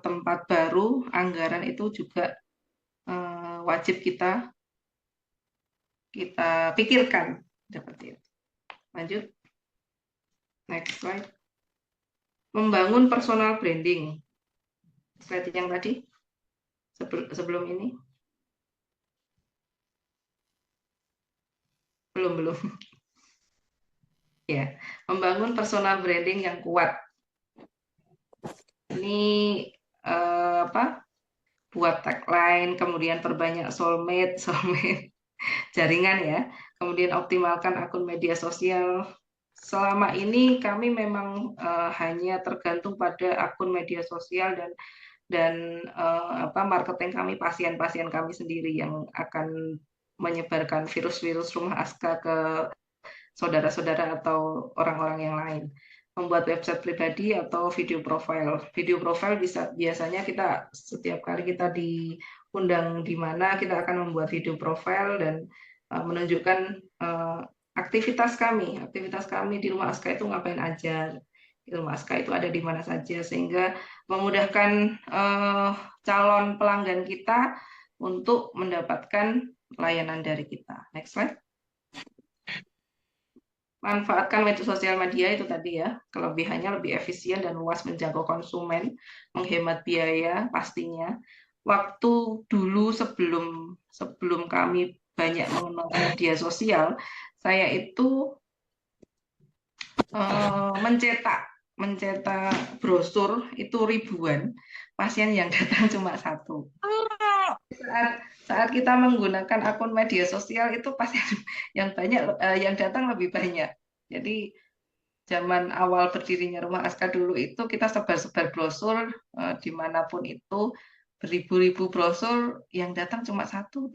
tempat baru, anggaran itu juga wajib kita pikirkan seperti itu. Lanjut. Next slide. Membangun personal branding. Slide yang tadi sebelum ini. Belum. Ya, membangun personal branding yang kuat. Ini buat tagline, kemudian perbanyak soulmate jaringan ya. Kemudian optimalkan akun media sosial. Selama ini kami memang hanya tergantung pada akun media sosial dan marketing kami, pasien-pasien kami sendiri yang akan menyebarkan virus-virus Rumah Aska ke saudara-saudara atau orang-orang yang lain. Membuat website pribadi atau video profile. Video profile biasanya kita setiap kali kita diundang di mana kita akan membuat video profile dan menunjukkan aktivitas kami. Aktivitas kami di Rumah Aska itu ngapain aja. Di Rumah Aska itu ada di mana saja sehingga memudahkan calon pelanggan kita untuk mendapatkan layanan dari kita. Next slide. Manfaatkan sosial media itu tadi ya, kelebihannya lebih efisien dan luas menjangkau konsumen, menghemat biaya pastinya. Waktu dulu sebelum kami banyak mengenal media sosial, saya itu mencetak brosur itu ribuan, pasien yang datang cuma 1. Saat kita menggunakan akun media sosial itu pasien yang datang lebih banyak. Jadi zaman awal berdirinya Rumah Aska dulu itu kita sebar-sebar brosur dimanapun itu, beribu-ribu brosur, yang datang cuma 1, 2.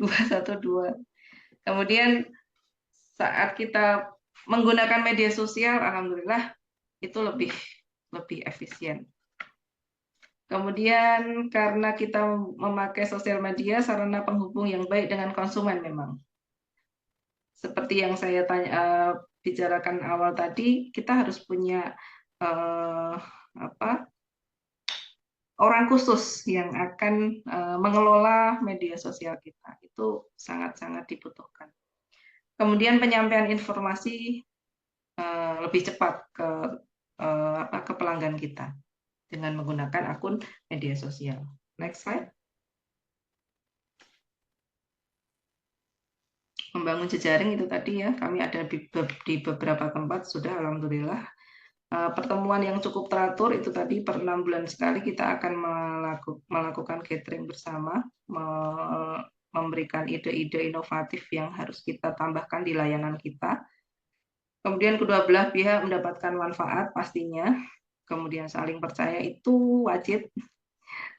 Kemudian saat kita menggunakan media sosial, alhamdulillah itu lebih efisien. Kemudian karena kita memakai sosial media, sarana penghubung yang baik dengan konsumen memang. Seperti yang saya bicarakan awal tadi, kita harus punya orang khusus yang akan mengelola media sosial kita. Itu sangat-sangat dibutuhkan. Kemudian penyampaian informasi lebih cepat ke pelanggan kita dengan menggunakan akun media sosial. Next slide. membangun jejaring itu tadi ya, kami ada di beberapa tempat sudah alhamdulillah. Pertemuan yang cukup teratur itu tadi per 6 bulan sekali kita akan melakukan gathering bersama, memberikan ide-ide inovatif yang harus kita tambahkan di layanan kita. Kemudian kedua belah pihak mendapatkan manfaat pastinya, kemudian saling percaya itu wajib.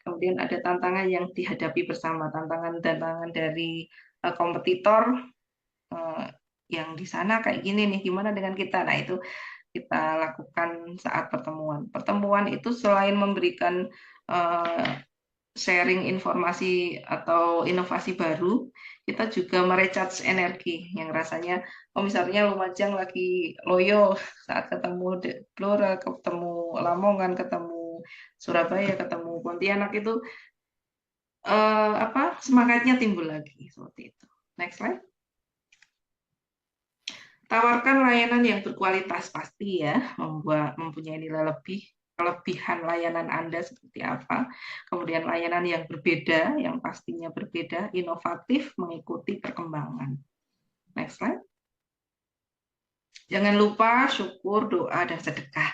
Kemudian ada tantangan yang dihadapi bersama, tantangan dari kompetitor yang di sana kayak gini nih, gimana dengan kita? Nah, itu kita lakukan saat pertemuan. Pertemuan itu selain memberikan sharing informasi atau inovasi baru, kita juga merecharge energi yang rasanya, misalnya Lumajang lagi loyo saat ketemu Blora, ketemu Lamongan, ketemu Surabaya, ketemu Pontianak itu semangatnya timbul lagi seperti itu. Next slide. Tawarkan layanan yang berkualitas pasti ya, mempunyai nilai lebih, kelebihan layanan Anda seperti apa. Kemudian layanan yang berbeda, yang pastinya berbeda, inovatif, mengikuti perkembangan. Next slide. Jangan lupa syukur, doa, dan sedekah.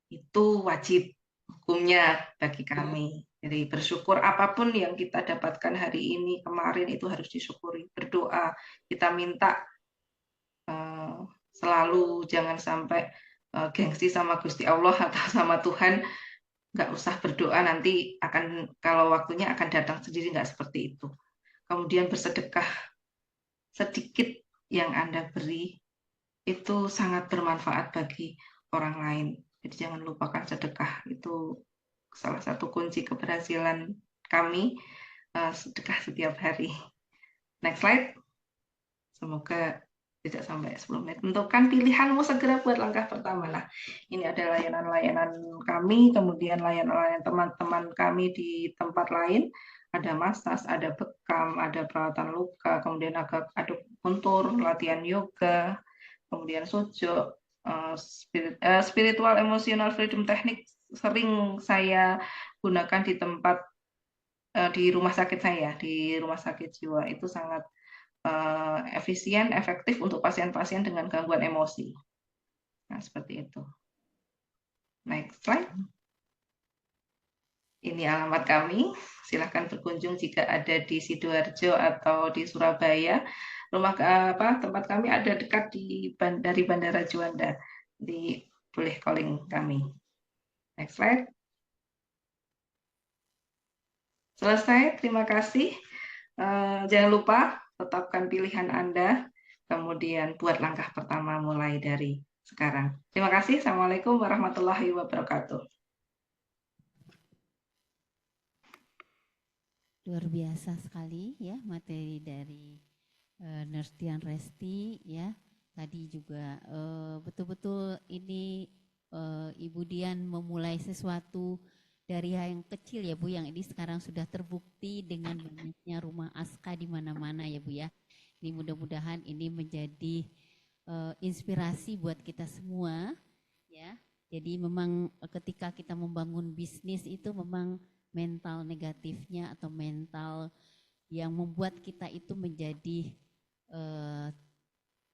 Itu wajib hukumnya bagi kami. Jadi bersyukur apapun yang kita dapatkan hari ini, kemarin itu harus disyukuri. Berdoa, kita minta selalu jangan sampai gengsi sama Gusti Allah atau sama Tuhan, nggak usah berdoa, nanti akan kalau waktunya akan datang sendiri, nggak seperti itu. Kemudian bersedekah, sedikit yang Anda beri itu sangat bermanfaat bagi orang lain. Jadi jangan lupakan sedekah, itu salah satu kunci keberhasilan kami, sedekah setiap hari. Next slide. Semoga tidak sampai 10 menit. Tentukan pilihanmu segera buat langkah pertama. Nah, ini ada layanan-layanan kami, kemudian layanan-layanan teman-teman kami di tempat lain. Ada massage, ada bekam, ada perawatan luka, kemudian ada akupuntur, latihan yoga, kemudian sujo, spiritual emotional freedom technique sering saya gunakan di tempat di rumah sakit saya, di rumah sakit jiwa. Itu sangat efisien, efektif untuk pasien-pasien dengan gangguan emosi. Nah, seperti itu. Next slide. Ini alamat kami. Silahkan berkunjung jika ada di Sidoarjo atau di Surabaya. Tempat kami ada dekat dari Bandara Juanda. Boleh calling kami. Next slide. Selesai. Terima kasih. Jangan lupa tetapkan pilihan Anda, kemudian buat langkah pertama mulai dari sekarang. Terima kasih. Assalamualaikum warahmatullahi wabarakatuh. Luar biasa sekali ya materi dari Nurse Dian Resti ya. Tadi juga betul-betul ini Ibu Dian memulai sesuatu dari hal yang kecil ya Bu, yang ini sekarang sudah terbukti dengan banyaknya rumah ASKA di mana-mana ya Bu ya. Ini mudah-mudahan ini menjadi inspirasi buat kita semua ya. Jadi memang ketika kita membangun bisnis itu memang mental negatifnya atau mental yang membuat kita itu menjadi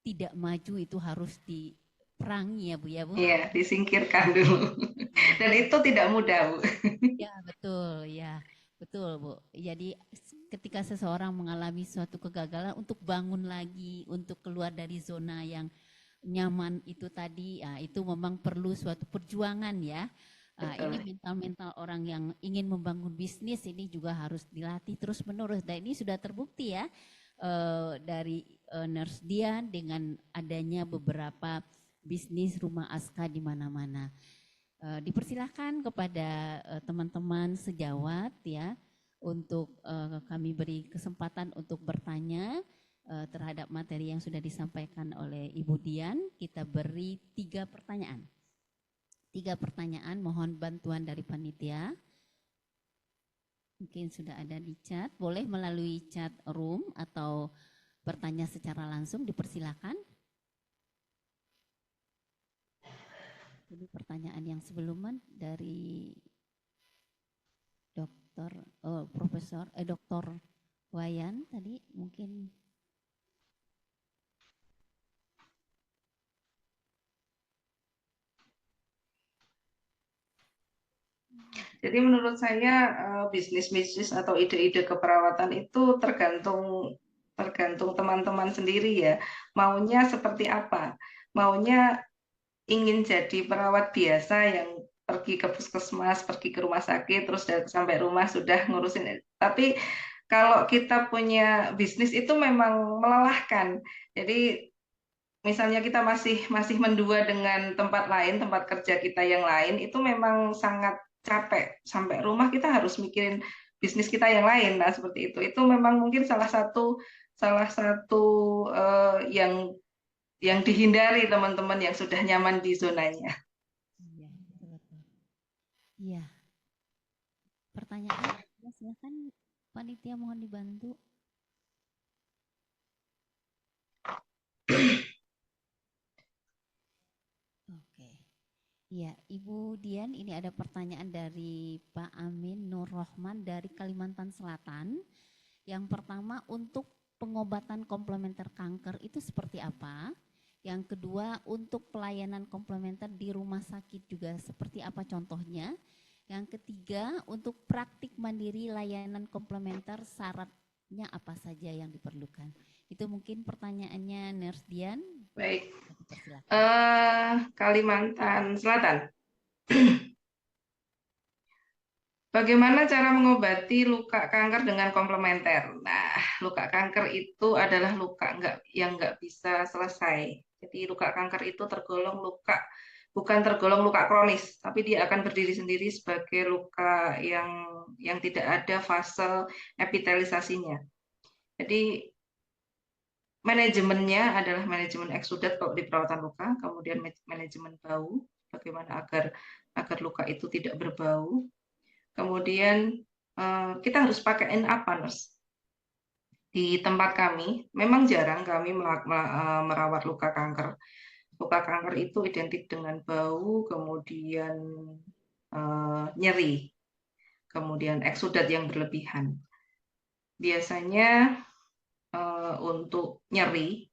tidak maju itu harus diperangi ya Bu ya Bu. Iya, disingkirkan dulu. Dan itu tidak mudah Bu. Ya betul ya. Betul Bu. Jadi ketika seseorang mengalami suatu kegagalan untuk bangun lagi, untuk keluar dari zona yang nyaman itu tadi, ya, itu memang perlu suatu perjuangan ya. Ini mental-mental orang yang ingin membangun bisnis ini juga harus dilatih terus-menerus. Dan ini sudah terbukti ya dari Nurse Dian dengan adanya beberapa bisnis rumah ASKA di mana-mana. Dipersilahkan kepada teman-teman sejawat ya untuk kami beri kesempatan untuk bertanya terhadap materi yang sudah disampaikan oleh Ibu Dian. Kita beri 3 pertanyaan. 3 pertanyaan, mohon bantuan dari panitia. Mungkin sudah ada di chat, boleh melalui chat room atau bertanya secara langsung, dipersilakan. Ini pertanyaan yang sebelumnya dari Dr. Wayan tadi mungkin. Jadi menurut saya bisnis-bisnis atau ide-ide keperawatan itu tergantung tergantung teman-teman sendiri ya. Maunya seperti apa? Maunya ingin jadi perawat biasa yang pergi ke puskesmas, pergi ke rumah sakit, terus sampai rumah sudah ngurusin. Tapi kalau kita punya bisnis itu memang melelahkan. Jadi misalnya kita masih masih mendua dengan tempat lain, tempat kerja kita yang lain, itu memang sangat capek. Sampai rumah kita harus mikirin bisnis kita yang lain. Nah, seperti itu. Itu memang mungkin salah satu yang dihindari teman-teman yang sudah nyaman di zonanya. Iya, betul-betul. Iya, pertanyaan, ya, silakan panitia mohon dibantu. Oke. Iya, Ibu Dian, ini ada pertanyaan dari Pak Amin Nur Rohman dari Kalimantan Selatan. Yang pertama, untuk pengobatan komplementer kanker itu seperti apa? Yang kedua, untuk pelayanan komplementer di rumah sakit juga seperti apa contohnya? Yang ketiga, untuk praktik mandiri layanan komplementer syaratnya apa saja yang diperlukan? Itu mungkin pertanyaannya Nurse Dian. Baik, Silakan. Kalimantan Selatan. Bagaimana cara mengobati luka kanker dengan komplementer? Nah, luka kanker itu adalah luka yang nggak bisa selesai. Jadi luka kanker itu bukan tergolong luka kronis, tapi dia akan berdiri sendiri sebagai luka yang tidak ada fase epitelisasinya. Jadi manajemennya adalah manajemen eksudat kalau di perawatan luka, kemudian manajemen bau, bagaimana agar luka itu tidak berbau. Kemudian kita harus pakaiin apa, Nurse? Di tempat kami, memang jarang kami merawat luka kanker. Luka kanker itu identik dengan bau, kemudian nyeri, kemudian eksudat yang berlebihan. Biasanya untuk nyeri,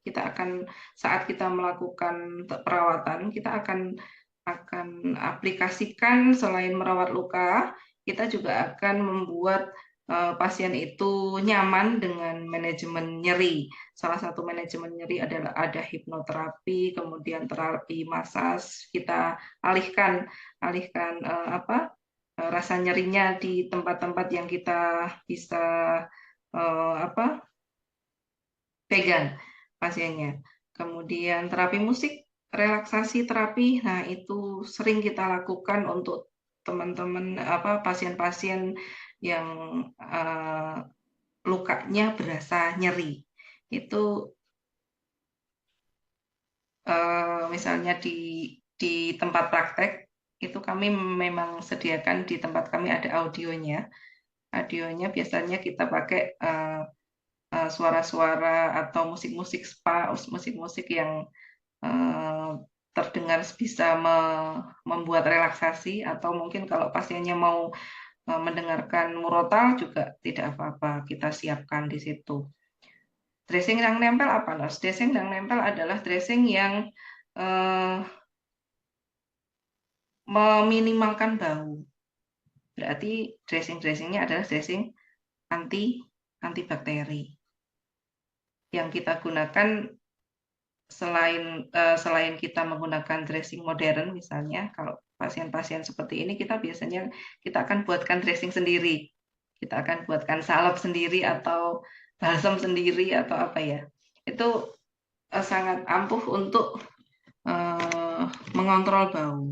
saat kita melakukan perawatan, kita akan aplikasikan selain merawat luka, kita juga akan membuat pasien itu nyaman dengan manajemen nyeri. Salah satu manajemen nyeri adalah ada hipnoterapi, kemudian terapi masas. Kita alihkan rasa nyerinya di tempat-tempat yang kita bisa pegang pasiennya. Kemudian terapi musik, relaksasi terapi, nah itu sering kita lakukan untuk teman-teman pasien-pasien yang lukanya berasa nyeri. Itu misalnya di tempat praktek itu kami memang sediakan di tempat kami ada audionya. Audionya biasanya kita pakai suara-suara atau musik-musik spa, musik-musik yang terdengar bisa membuat relaksasi, atau mungkin kalau pasiennya mau mendengarkan murotal juga tidak apa-apa, kita siapkan di situ. Dressing yang nempel apa, Nurse? Dressing yang nempel adalah dressing yang meminimalkan bau. Berarti dressing-dressingnya adalah dressing antibakteri. Yang kita gunakan selain kita menggunakan dressing modern, misalnya kalau pasien-pasien seperti ini kita akan buatkan dressing sendiri, kita akan buatkan salep sendiri atau balsam sendiri atau apa ya, itu sangat ampuh untuk mengontrol bau.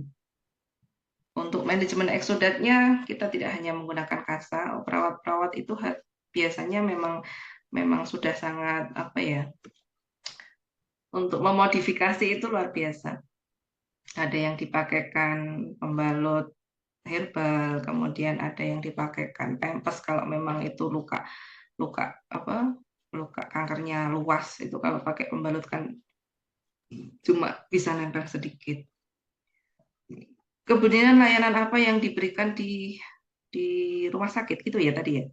Untuk manajemen eksudatnya kita tidak hanya menggunakan kasa, perawat-perawat itu biasanya memang sudah sangat untuk memodifikasi itu luar biasa. Ada yang dipakaikan pembalut herbal, kemudian ada yang dipakaikan pempes kalau memang itu luka kankernya luas, itu kalau pakai pembalut kan cuma bisa nempel sedikit. Kemudian layanan apa yang diberikan di rumah sakit itu ya tadi ya.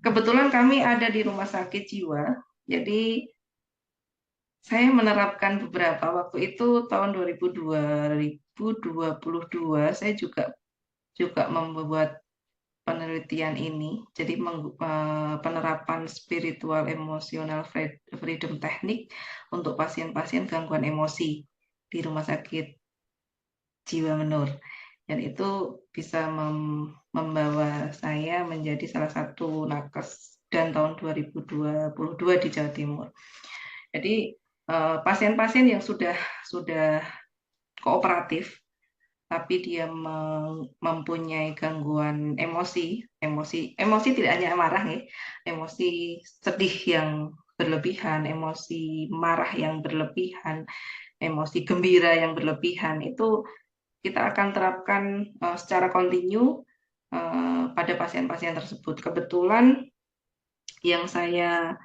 Kebetulan kami ada di rumah sakit jiwa, jadi saya menerapkan beberapa waktu itu tahun 2022 saya juga juga membuat penelitian ini. Jadi penerapan spiritual emotional freedom teknik untuk pasien-pasien gangguan emosi di Rumah Sakit Jiwa Menur. Dan itu bisa membawa saya menjadi salah satu nakes dan tahun 2022 di Jawa Timur. Jadi pasien-pasien yang sudah kooperatif, tapi dia mempunyai gangguan emosi tidak hanya marah nih, emosi sedih yang berlebihan, emosi marah yang berlebihan, emosi gembira yang berlebihan, itu kita akan terapkan secara kontinu pada pasien-pasien tersebut. Kebetulan yang saya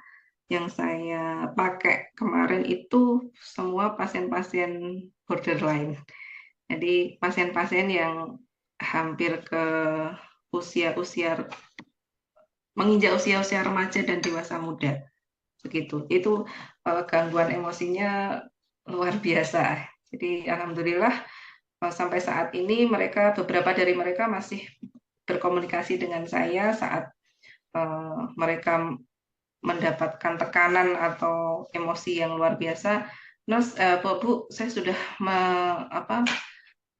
pakai kemarin itu semua pasien-pasien borderline. Jadi pasien-pasien yang hampir ke usia-usia menginjak usia-usia remaja dan dewasa muda. Begitu. Itu gangguan emosinya luar biasa. Jadi alhamdulillah sampai saat ini beberapa dari mereka masih berkomunikasi dengan saya saat mereka mendapatkan tekanan atau emosi yang luar biasa. Nurse, Bu, saya sudah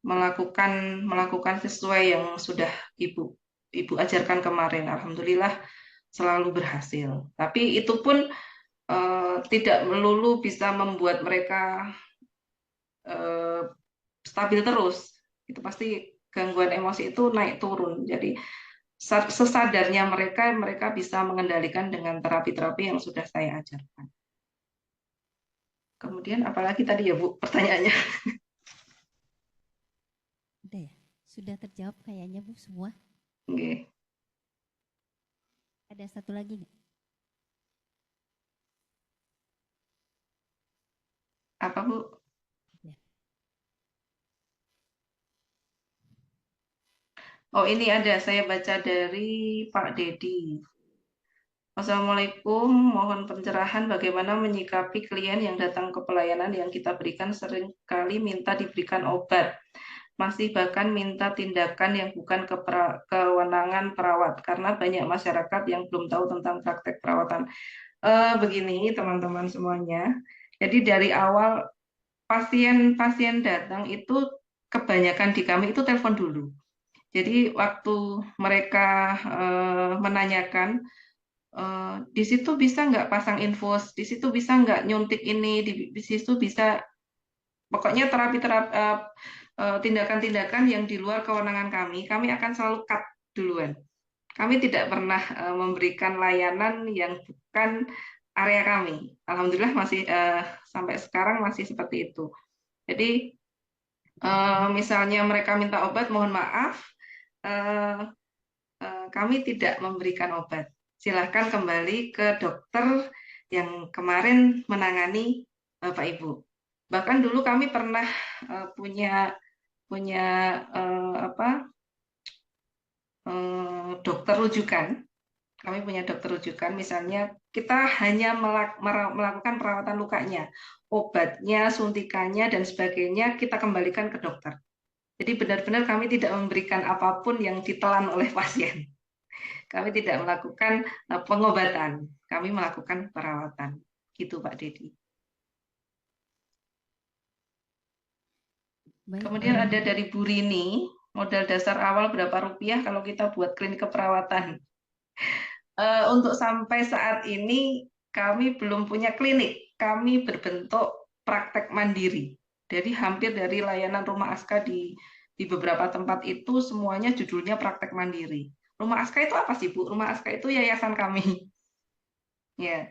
melakukan sesuai yang sudah Ibu ajarkan kemarin. Alhamdulillah selalu berhasil. Tapi itu pun tidak melulu bisa membuat mereka stabil terus. Itu pasti gangguan emosi itu naik turun. Jadi sesadarnya mereka bisa mengendalikan dengan terapi-terapi yang sudah saya ajarkan. Kemudian apalagi tadi ya Bu pertanyaannya? Udah ya? Sudah terjawab kayaknya Bu semua. Okay. Ada satu lagi nggak? Apa Bu? Ya. Oh ini ada, saya baca dari Pak Dedi. Assalamualaikum, mohon pencerahan bagaimana menyikapi klien yang datang ke pelayanan yang kita berikan seringkali minta diberikan obat. Masih bahkan minta tindakan yang bukan kewenangan perawat, karena banyak masyarakat yang belum tahu tentang praktek perawatan. Begini teman-teman semuanya, jadi dari awal pasien-pasien datang itu kebanyakan di kami itu telepon dulu. Jadi waktu mereka menanyakan, di situ bisa nggak pasang infus, di situ bisa nggak nyuntik ini, di situ bisa, pokoknya tindakan-tindakan yang di luar kewenangan kami akan selalu cut duluan. Kami tidak pernah memberikan layanan yang bukan area kami. Alhamdulillah masih sampai sekarang masih seperti itu. Jadi misalnya mereka minta obat, mohon maaf, kami tidak memberikan obat. Silahkan kembali ke dokter yang kemarin menangani Bapak Ibu. Bahkan dulu kami pernah punya dokter rujukan. Kami punya dokter rujukan, misalnya kita hanya melakukan perawatan lukanya, obatnya, suntikannya, dan sebagainya kita kembalikan ke dokter. Jadi benar-benar kami tidak memberikan apapun yang ditelan oleh pasien. Kami tidak melakukan pengobatan, kami melakukan perawatan. Gitu Pak Dedi. Baik. Kemudian ada dari Bu Rini, modal dasar awal berapa rupiah kalau kita buat klinik keperawatan? Untuk sampai saat ini kami belum punya klinik, kami berbentuk praktek mandiri. Jadi hampir dari layanan Rumah Aska di beberapa tempat itu semuanya judulnya praktek mandiri. Rumah Aska itu apa sih Bu? Rumah Aska itu yayasan kami. Ya,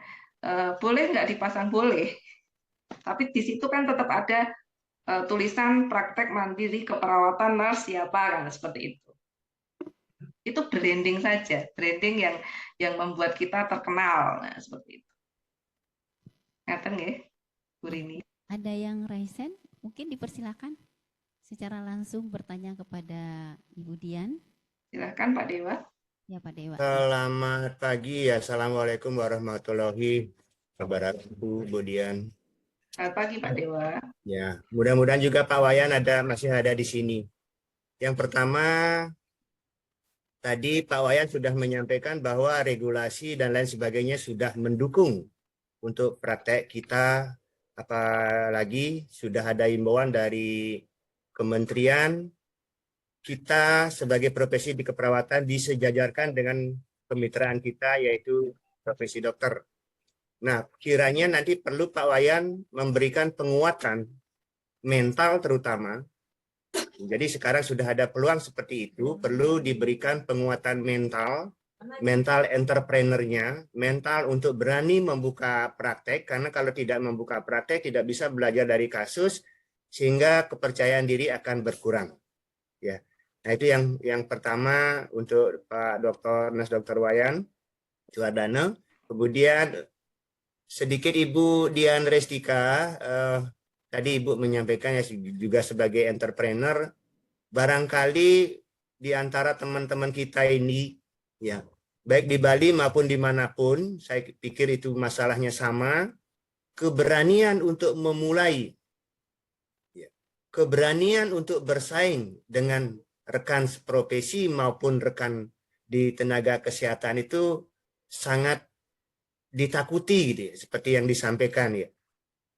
boleh nggak dipasang? Boleh. Tapi di situ kan tetap ada tulisan praktek mandiri keperawatan nurse siapa kan seperti itu. Itu branding saja, branding yang membuat kita terkenal, nah, seperti itu. Ngaten nggih, Bu Rini. Ada yang raisen? Mungkin dipersilakan secara langsung bertanya kepada Ibu Dian. Silakan Pak Dewa. Ya Pak Dewa. Selamat pagi, Assalamualaikum warahmatullahi wabarakatuh, Bu Dian. Selamat pagi Pak Dewa. Ya, mudah-mudahan juga Pak Wayan masih ada di sini. Yang pertama, tadi Pak Wayan sudah menyampaikan bahwa regulasi dan lain sebagainya sudah mendukung untuk praktek kita, apalagi sudah ada himbauan dari kementerian, kita sebagai profesi di keperawatan disejajarkan dengan kemitraan kita yaitu profesi dokter. Nah, kiranya nanti perlu Pak Wayan memberikan penguatan mental terutama. Jadi sekarang sudah ada peluang seperti itu, perlu diberikan penguatan mental, mental entrepreneurnya, mental untuk berani membuka praktek, karena kalau tidak membuka praktek tidak bisa belajar dari kasus, sehingga kepercayaan diri akan berkurang. Ya, nah itu yang pertama untuk Pak Dr. Nas Dr. Wayan Suardana. Kemudian sedikit Ibu Dian Restika, tadi Ibu menyampaikan ya juga sebagai entrepreneur, barangkali di antara teman-teman kita ini, ya baik di Bali maupun dimanapun, saya pikir itu masalahnya sama, keberanian untuk memulai, ya, keberanian untuk bersaing dengan rekan profesi maupun rekan di tenaga kesehatan itu sangat ditakuti gitu ya, seperti yang disampaikan ya.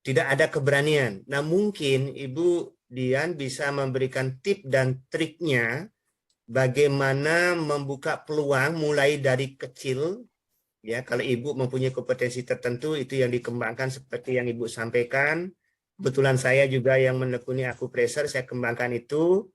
Tidak ada keberanian. Nah, mungkin Ibu Dian bisa memberikan tip dan triknya bagaimana membuka peluang mulai dari kecil. Ya, kalau Ibu mempunyai kompetensi tertentu itu yang dikembangkan seperti yang Ibu sampaikan. Kebetulan saya juga yang menekuni akupresur, saya kembangkan itu.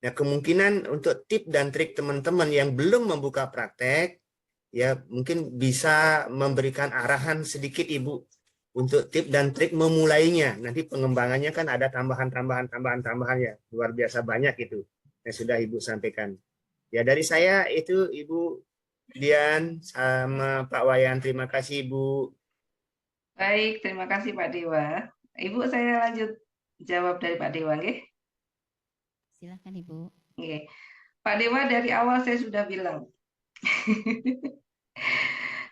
Nah, kemungkinan untuk tip dan trik teman-teman yang belum membuka praktek, ya mungkin bisa memberikan arahan sedikit Ibu untuk tip dan trik memulainya. Nanti pengembangannya kan ada tambahan-tambahan ya. Luar biasa banyak itu yang sudah Ibu sampaikan. Ya dari saya itu Ibu Dian sama Pak Wayan. Terima kasih Ibu. Baik, terima kasih Pak Dewa. Ibu, saya lanjut jawab dari Pak Dewa, nggih? Silakan Ibu. Nggih. Pak Dewa, dari awal saya sudah bilang,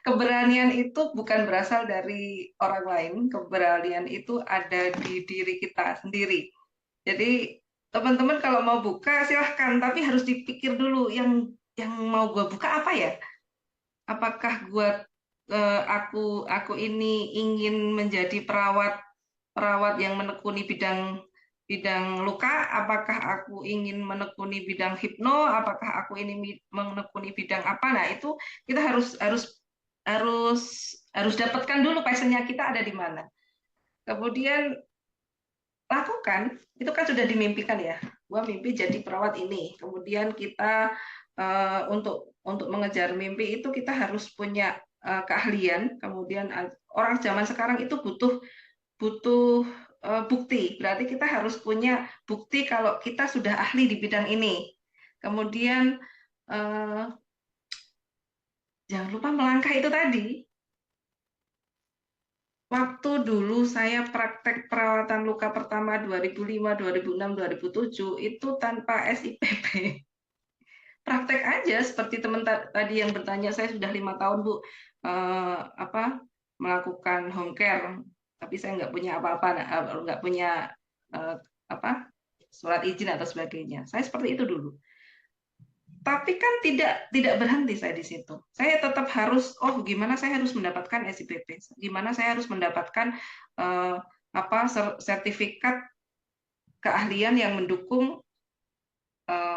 keberanian itu bukan berasal dari orang lain, keberanian itu ada di diri kita sendiri. Jadi teman-teman kalau mau buka silahkan, tapi harus dipikir dulu yang mau gue buka apa ya? Apakah aku ini ingin menjadi perawat yang menekuni bidang luka? Apakah aku ingin menekuni bidang hipno? Apakah aku ini menekuni bidang apa? Nah, itu kita harus dapatkan dulu passionnya kita ada di mana. Kemudian lakukan, itu kan sudah dimimpikan ya. Gua mimpi jadi perawat ini. Kemudian kita untuk mengejar mimpi itu kita harus punya keahlian. Kemudian orang zaman sekarang itu butuh bukti. Berarti kita harus punya bukti kalau kita sudah ahli di bidang ini. Kemudian jangan lupa melangkah itu tadi. Waktu dulu saya praktek perawatan luka pertama 2005, 2006, 2007 itu tanpa SIPP. Praktek aja seperti teman tadi yang bertanya, saya sudah 5 tahun Bu melakukan home care, tapi saya nggak punya apa-apa, nggak punya surat izin atau sebagainya. Saya seperti itu dulu. Tapi kan tidak berhenti saya di situ. Saya tetap harus, gimana saya harus mendapatkan SIPP, gimana saya harus mendapatkan sertifikat keahlian yang mendukung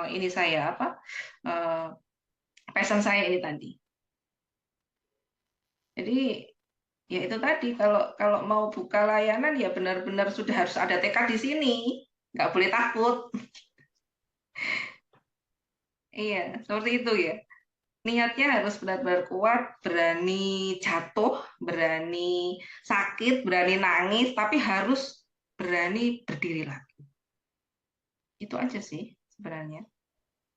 ini saya passion saya ini tadi. Jadi ya itu tadi kalau mau buka layanan ya benar-benar sudah harus ada tekad di sini, nggak boleh takut. Iya, seperti itu ya. Niatnya harus benar-benar kuat, berani jatuh, berani sakit, berani nangis, tapi harus berani berdiri lagi. Itu aja sih sebenarnya.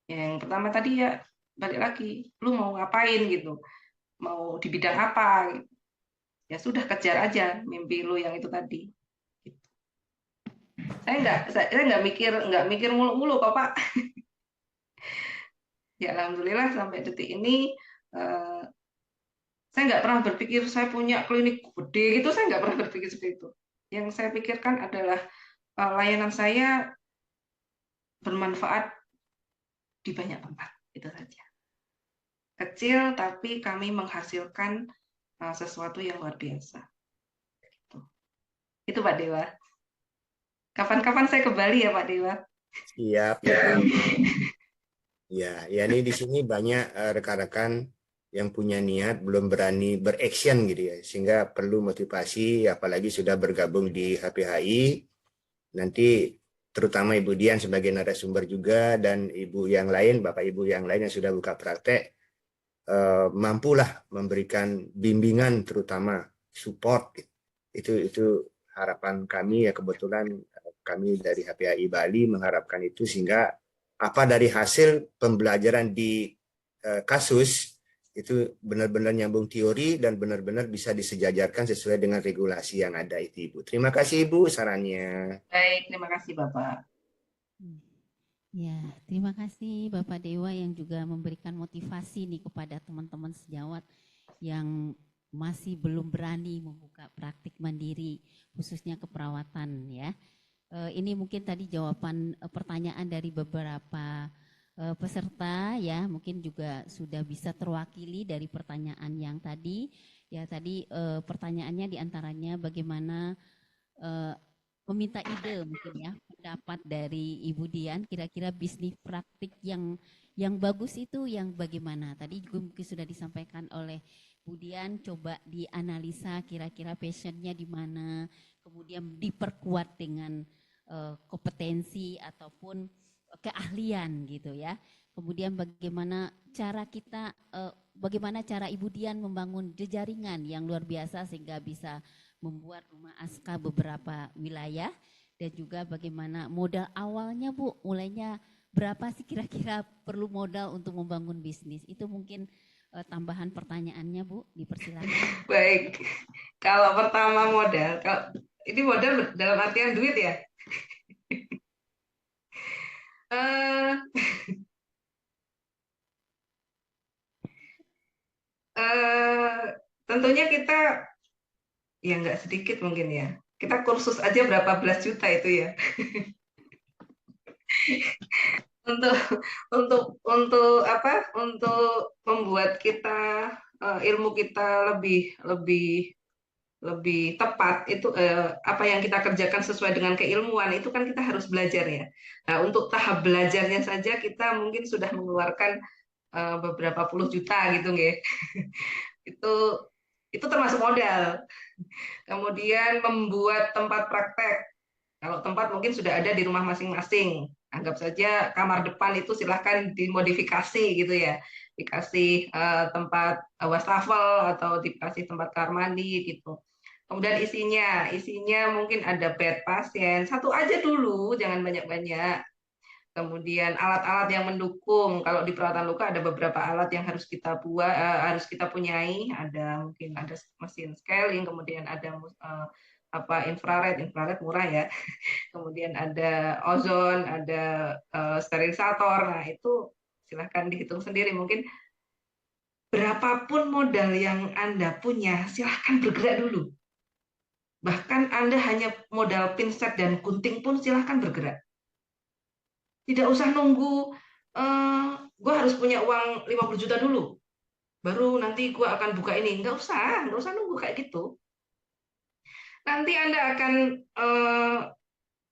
Yang pertama tadi ya balik lagi, lu mau ngapain gitu, mau di bidang apa? Gitu. Ya sudah kejar aja mimpi lu yang itu tadi. Gitu. Saya nggak mikir mulu-mulu kok Pak. Ya alhamdulillah sampai detik ini saya nggak pernah berpikir saya punya klinik gede gitu, saya nggak pernah berpikir seperti itu. Yang saya pikirkan adalah layanan saya bermanfaat di banyak tempat, itu saja. kecil tapi kami menghasilkan sesuatu yang luar biasa. Itu Pak Dewa. Kapan-kapan saya ke Bali ya Pak Dewa. Siap ya Bu. Ya, ya ini di sini banyak rekan-rekan yang punya niat belum berani beraction gitu ya, sehingga perlu motivasi, apalagi sudah bergabung di HPHI. Nanti terutama Ibu Dian sebagai narasumber juga dan Ibu yang lain, Bapak Ibu yang lain yang sudah buka praktek, mampulah memberikan bimbingan terutama support. Itu harapan kami ya, kebetulan kami dari HPHI Bali mengharapkan itu, sehingga apa dari hasil pembelajaran di kasus itu benar-benar nyambung teori dan benar-benar bisa disejajarkan sesuai dengan regulasi yang ada itu Ibu. Terima kasih Ibu sarannya. Baik, terima kasih Bapak. Ya, terima kasih Bapak Dewa yang juga memberikan motivasi nih kepada teman-teman sejawat yang masih belum berani membuka praktik mandiri, khususnya keperawatan ya. Ini mungkin tadi jawaban pertanyaan dari beberapa peserta ya, mungkin juga sudah bisa terwakili dari pertanyaan yang tadi. Ya tadi pertanyaannya diantaranya bagaimana meminta ide mungkin ya, pendapat dari Ibu Dian, kira-kira bisnis praktik yang bagus itu yang bagaimana? Tadi juga mungkin sudah disampaikan oleh Bu Dian, coba dianalisa kira-kira passionnya di mana, kemudian diperkuat dengan kompetensi ataupun keahlian gitu ya. Kemudian bagaimana cara kita, bagaimana cara Ibu Dian membangun jejaringan yang luar biasa sehingga bisa membuat rumah aska beberapa wilayah, dan juga bagaimana modal awalnya Bu, mulainya berapa sih kira-kira perlu modal untuk membangun bisnis? Itu mungkin tambahan pertanyaannya Bu, dipersilakan. Baik, kalau pertama modal, ini modal dalam artian duit ya. Eh, tentunya kita ya nggak sedikit mungkin ya. Kita kursus aja berapa belas juta itu ya. Untuk apa? Untuk membuat kita ilmu kita lebih tepat itu apa yang kita kerjakan sesuai dengan keilmuan itu kan kita harus belajar ya. Nah, untuk tahap belajarnya saja kita mungkin sudah mengeluarkan beberapa puluh juta gitu nggih. Itu itu termasuk modal. Kemudian membuat tempat praktek. Kalau tempat mungkin sudah ada di rumah masing-masing. Anggap saja kamar depan itu silahkan dimodifikasi gitu ya. Dikasih tempat wastafel atau dikasih tempat kamar mandi gitu. Kemudian isinya mungkin ada bed pasien. Satu aja dulu, jangan banyak-banyak. Kemudian alat-alat yang mendukung. Kalau di perawatan luka ada beberapa alat yang harus kita buat, harus kita punyai. Mungkin ada mesin scaling, kemudian ada infrared murah ya. Kemudian ada ozon, ada sterilisator. Nah itu silahkan dihitung sendiri. Mungkin berapapun modal yang Anda punya, silahkan bergerak dulu. Bahkan Anda hanya modal pinset dan gunting pun silahkan bergerak. Tidak usah nunggu, gue harus punya uang 50 juta dulu, baru nanti gue akan buka ini. Nggak usah nunggu kayak gitu. Nanti Anda akan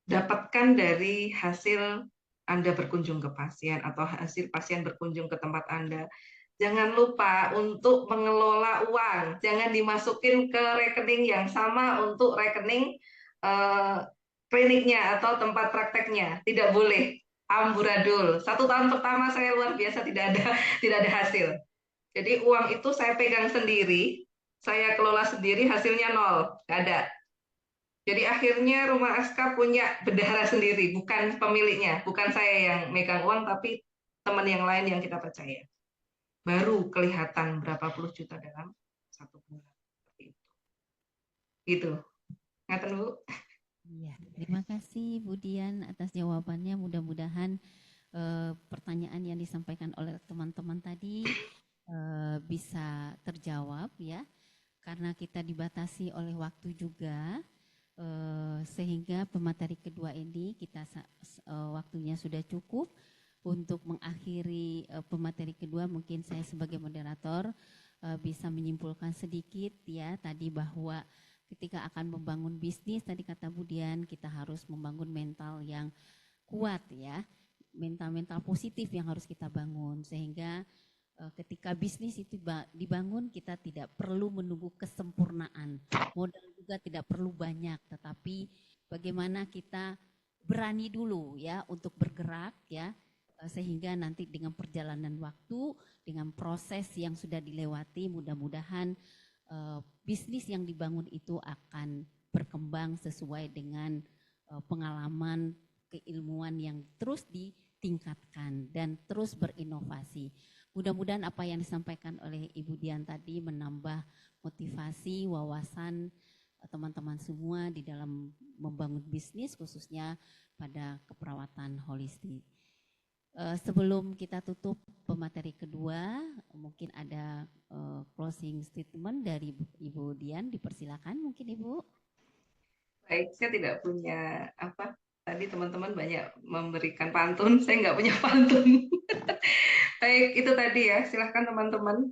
dapatkan dari hasil Anda berkunjung ke pasien atau hasil pasien berkunjung ke tempat Anda. Jangan lupa untuk mengelola uang. Jangan dimasukin ke rekening yang sama untuk rekening kliniknya atau tempat prakteknya. Tidak boleh. Amburadul. 1 tahun pertama saya luar biasa tidak ada hasil. Jadi uang itu saya pegang sendiri, saya kelola sendiri, hasilnya nol, nggak ada. Jadi akhirnya rumah aska punya bendahara sendiri, bukan pemiliknya, bukan saya yang megang uang, tapi teman yang lain yang kita percaya. Baru kelihatan berapa puluh juta dalam 1 bulan. Gitu. Ngaten Bu. Iya, terima kasih Bu Dian atas jawabannya. Mudah-mudahan pertanyaan yang disampaikan oleh teman-teman tadi bisa terjawab ya, karena kita dibatasi oleh waktu juga, sehingga pemateri kedua ini kita waktunya sudah cukup. untuk mengakhiri pemateri kedua, mungkin saya sebagai moderator bisa menyimpulkan sedikit ya tadi bahwa ketika akan membangun bisnis, tadi kata Budian, kita harus membangun mental yang kuat ya, mental-mental positif yang harus kita bangun, sehingga ketika bisnis itu dibangun, kita tidak perlu menunggu kesempurnaan, modal juga tidak perlu banyak, tetapi bagaimana kita berani dulu ya untuk bergerak ya, sehingga nanti dengan perjalanan waktu, dengan proses yang sudah dilewati, mudah-mudahan bisnis yang dibangun itu akan berkembang sesuai dengan pengalaman, keilmuan yang terus ditingkatkan dan terus berinovasi. Mudah-mudahan apa yang disampaikan oleh Ibu Dian tadi menambah motivasi, wawasan teman-teman semua di dalam membangun bisnis, khususnya pada keperawatan holistik. Sebelum kita tutup pemateri kedua, mungkin ada closing statement dari Ibu Dian, dipersilakan mungkin Ibu. Baik, saya tidak punya apa. Tadi teman-teman banyak memberikan pantun, saya nggak punya pantun. Baik, itu tadi ya. Silahkan teman-teman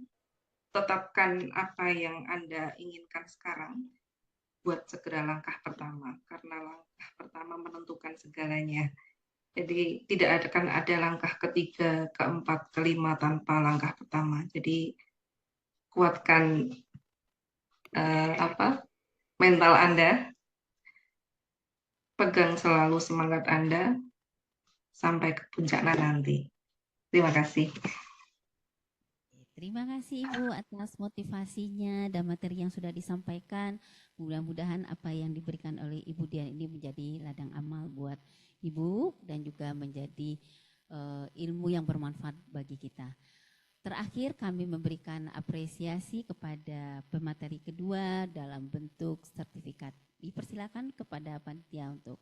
tetapkan apa yang Anda inginkan sekarang. Buat segera langkah pertama, karena langkah pertama menentukan segalanya. Jadi tidak akan ada langkah ketiga, keempat, kelima tanpa langkah pertama. Jadi kuatkan mental Anda, pegang selalu semangat Anda sampai ke puncaknya nanti. Terima kasih. Terima kasih Ibu atas motivasinya dan materi yang sudah disampaikan. Mudah-mudahan apa yang diberikan oleh Ibu Dian ini menjadi ladang amal buat Ibu dan juga menjadi ilmu yang bermanfaat bagi kita. Terakhir kami memberikan apresiasi kepada pemateri kedua dalam bentuk sertifikat. Dipersilakan kepada panitia untuk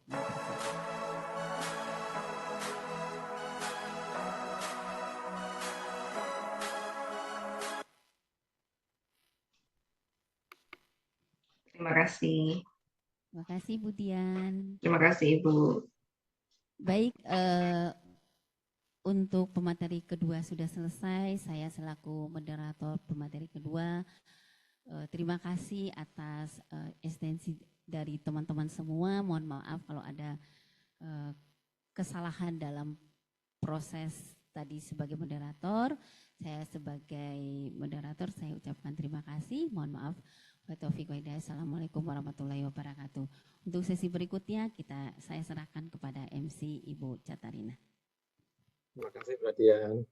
Terima kasih. Terima kasih Bu Dian. Terima kasih Ibu. Baik, untuk pemateri kedua sudah selesai. Saya selaku moderator pemateri kedua, terima kasih atas ekstensi dari teman-teman semua. Mohon maaf kalau ada kesalahan dalam proses tadi sebagai moderator. Saya sebagai moderator, saya ucapkan terima kasih. Mohon maaf. Assalamualaikum warahmatullahi wabarakatuh. Untuk sesi berikutnya saya serahkan kepada MC Ibu Catarina. Terima kasih Mbak Dian.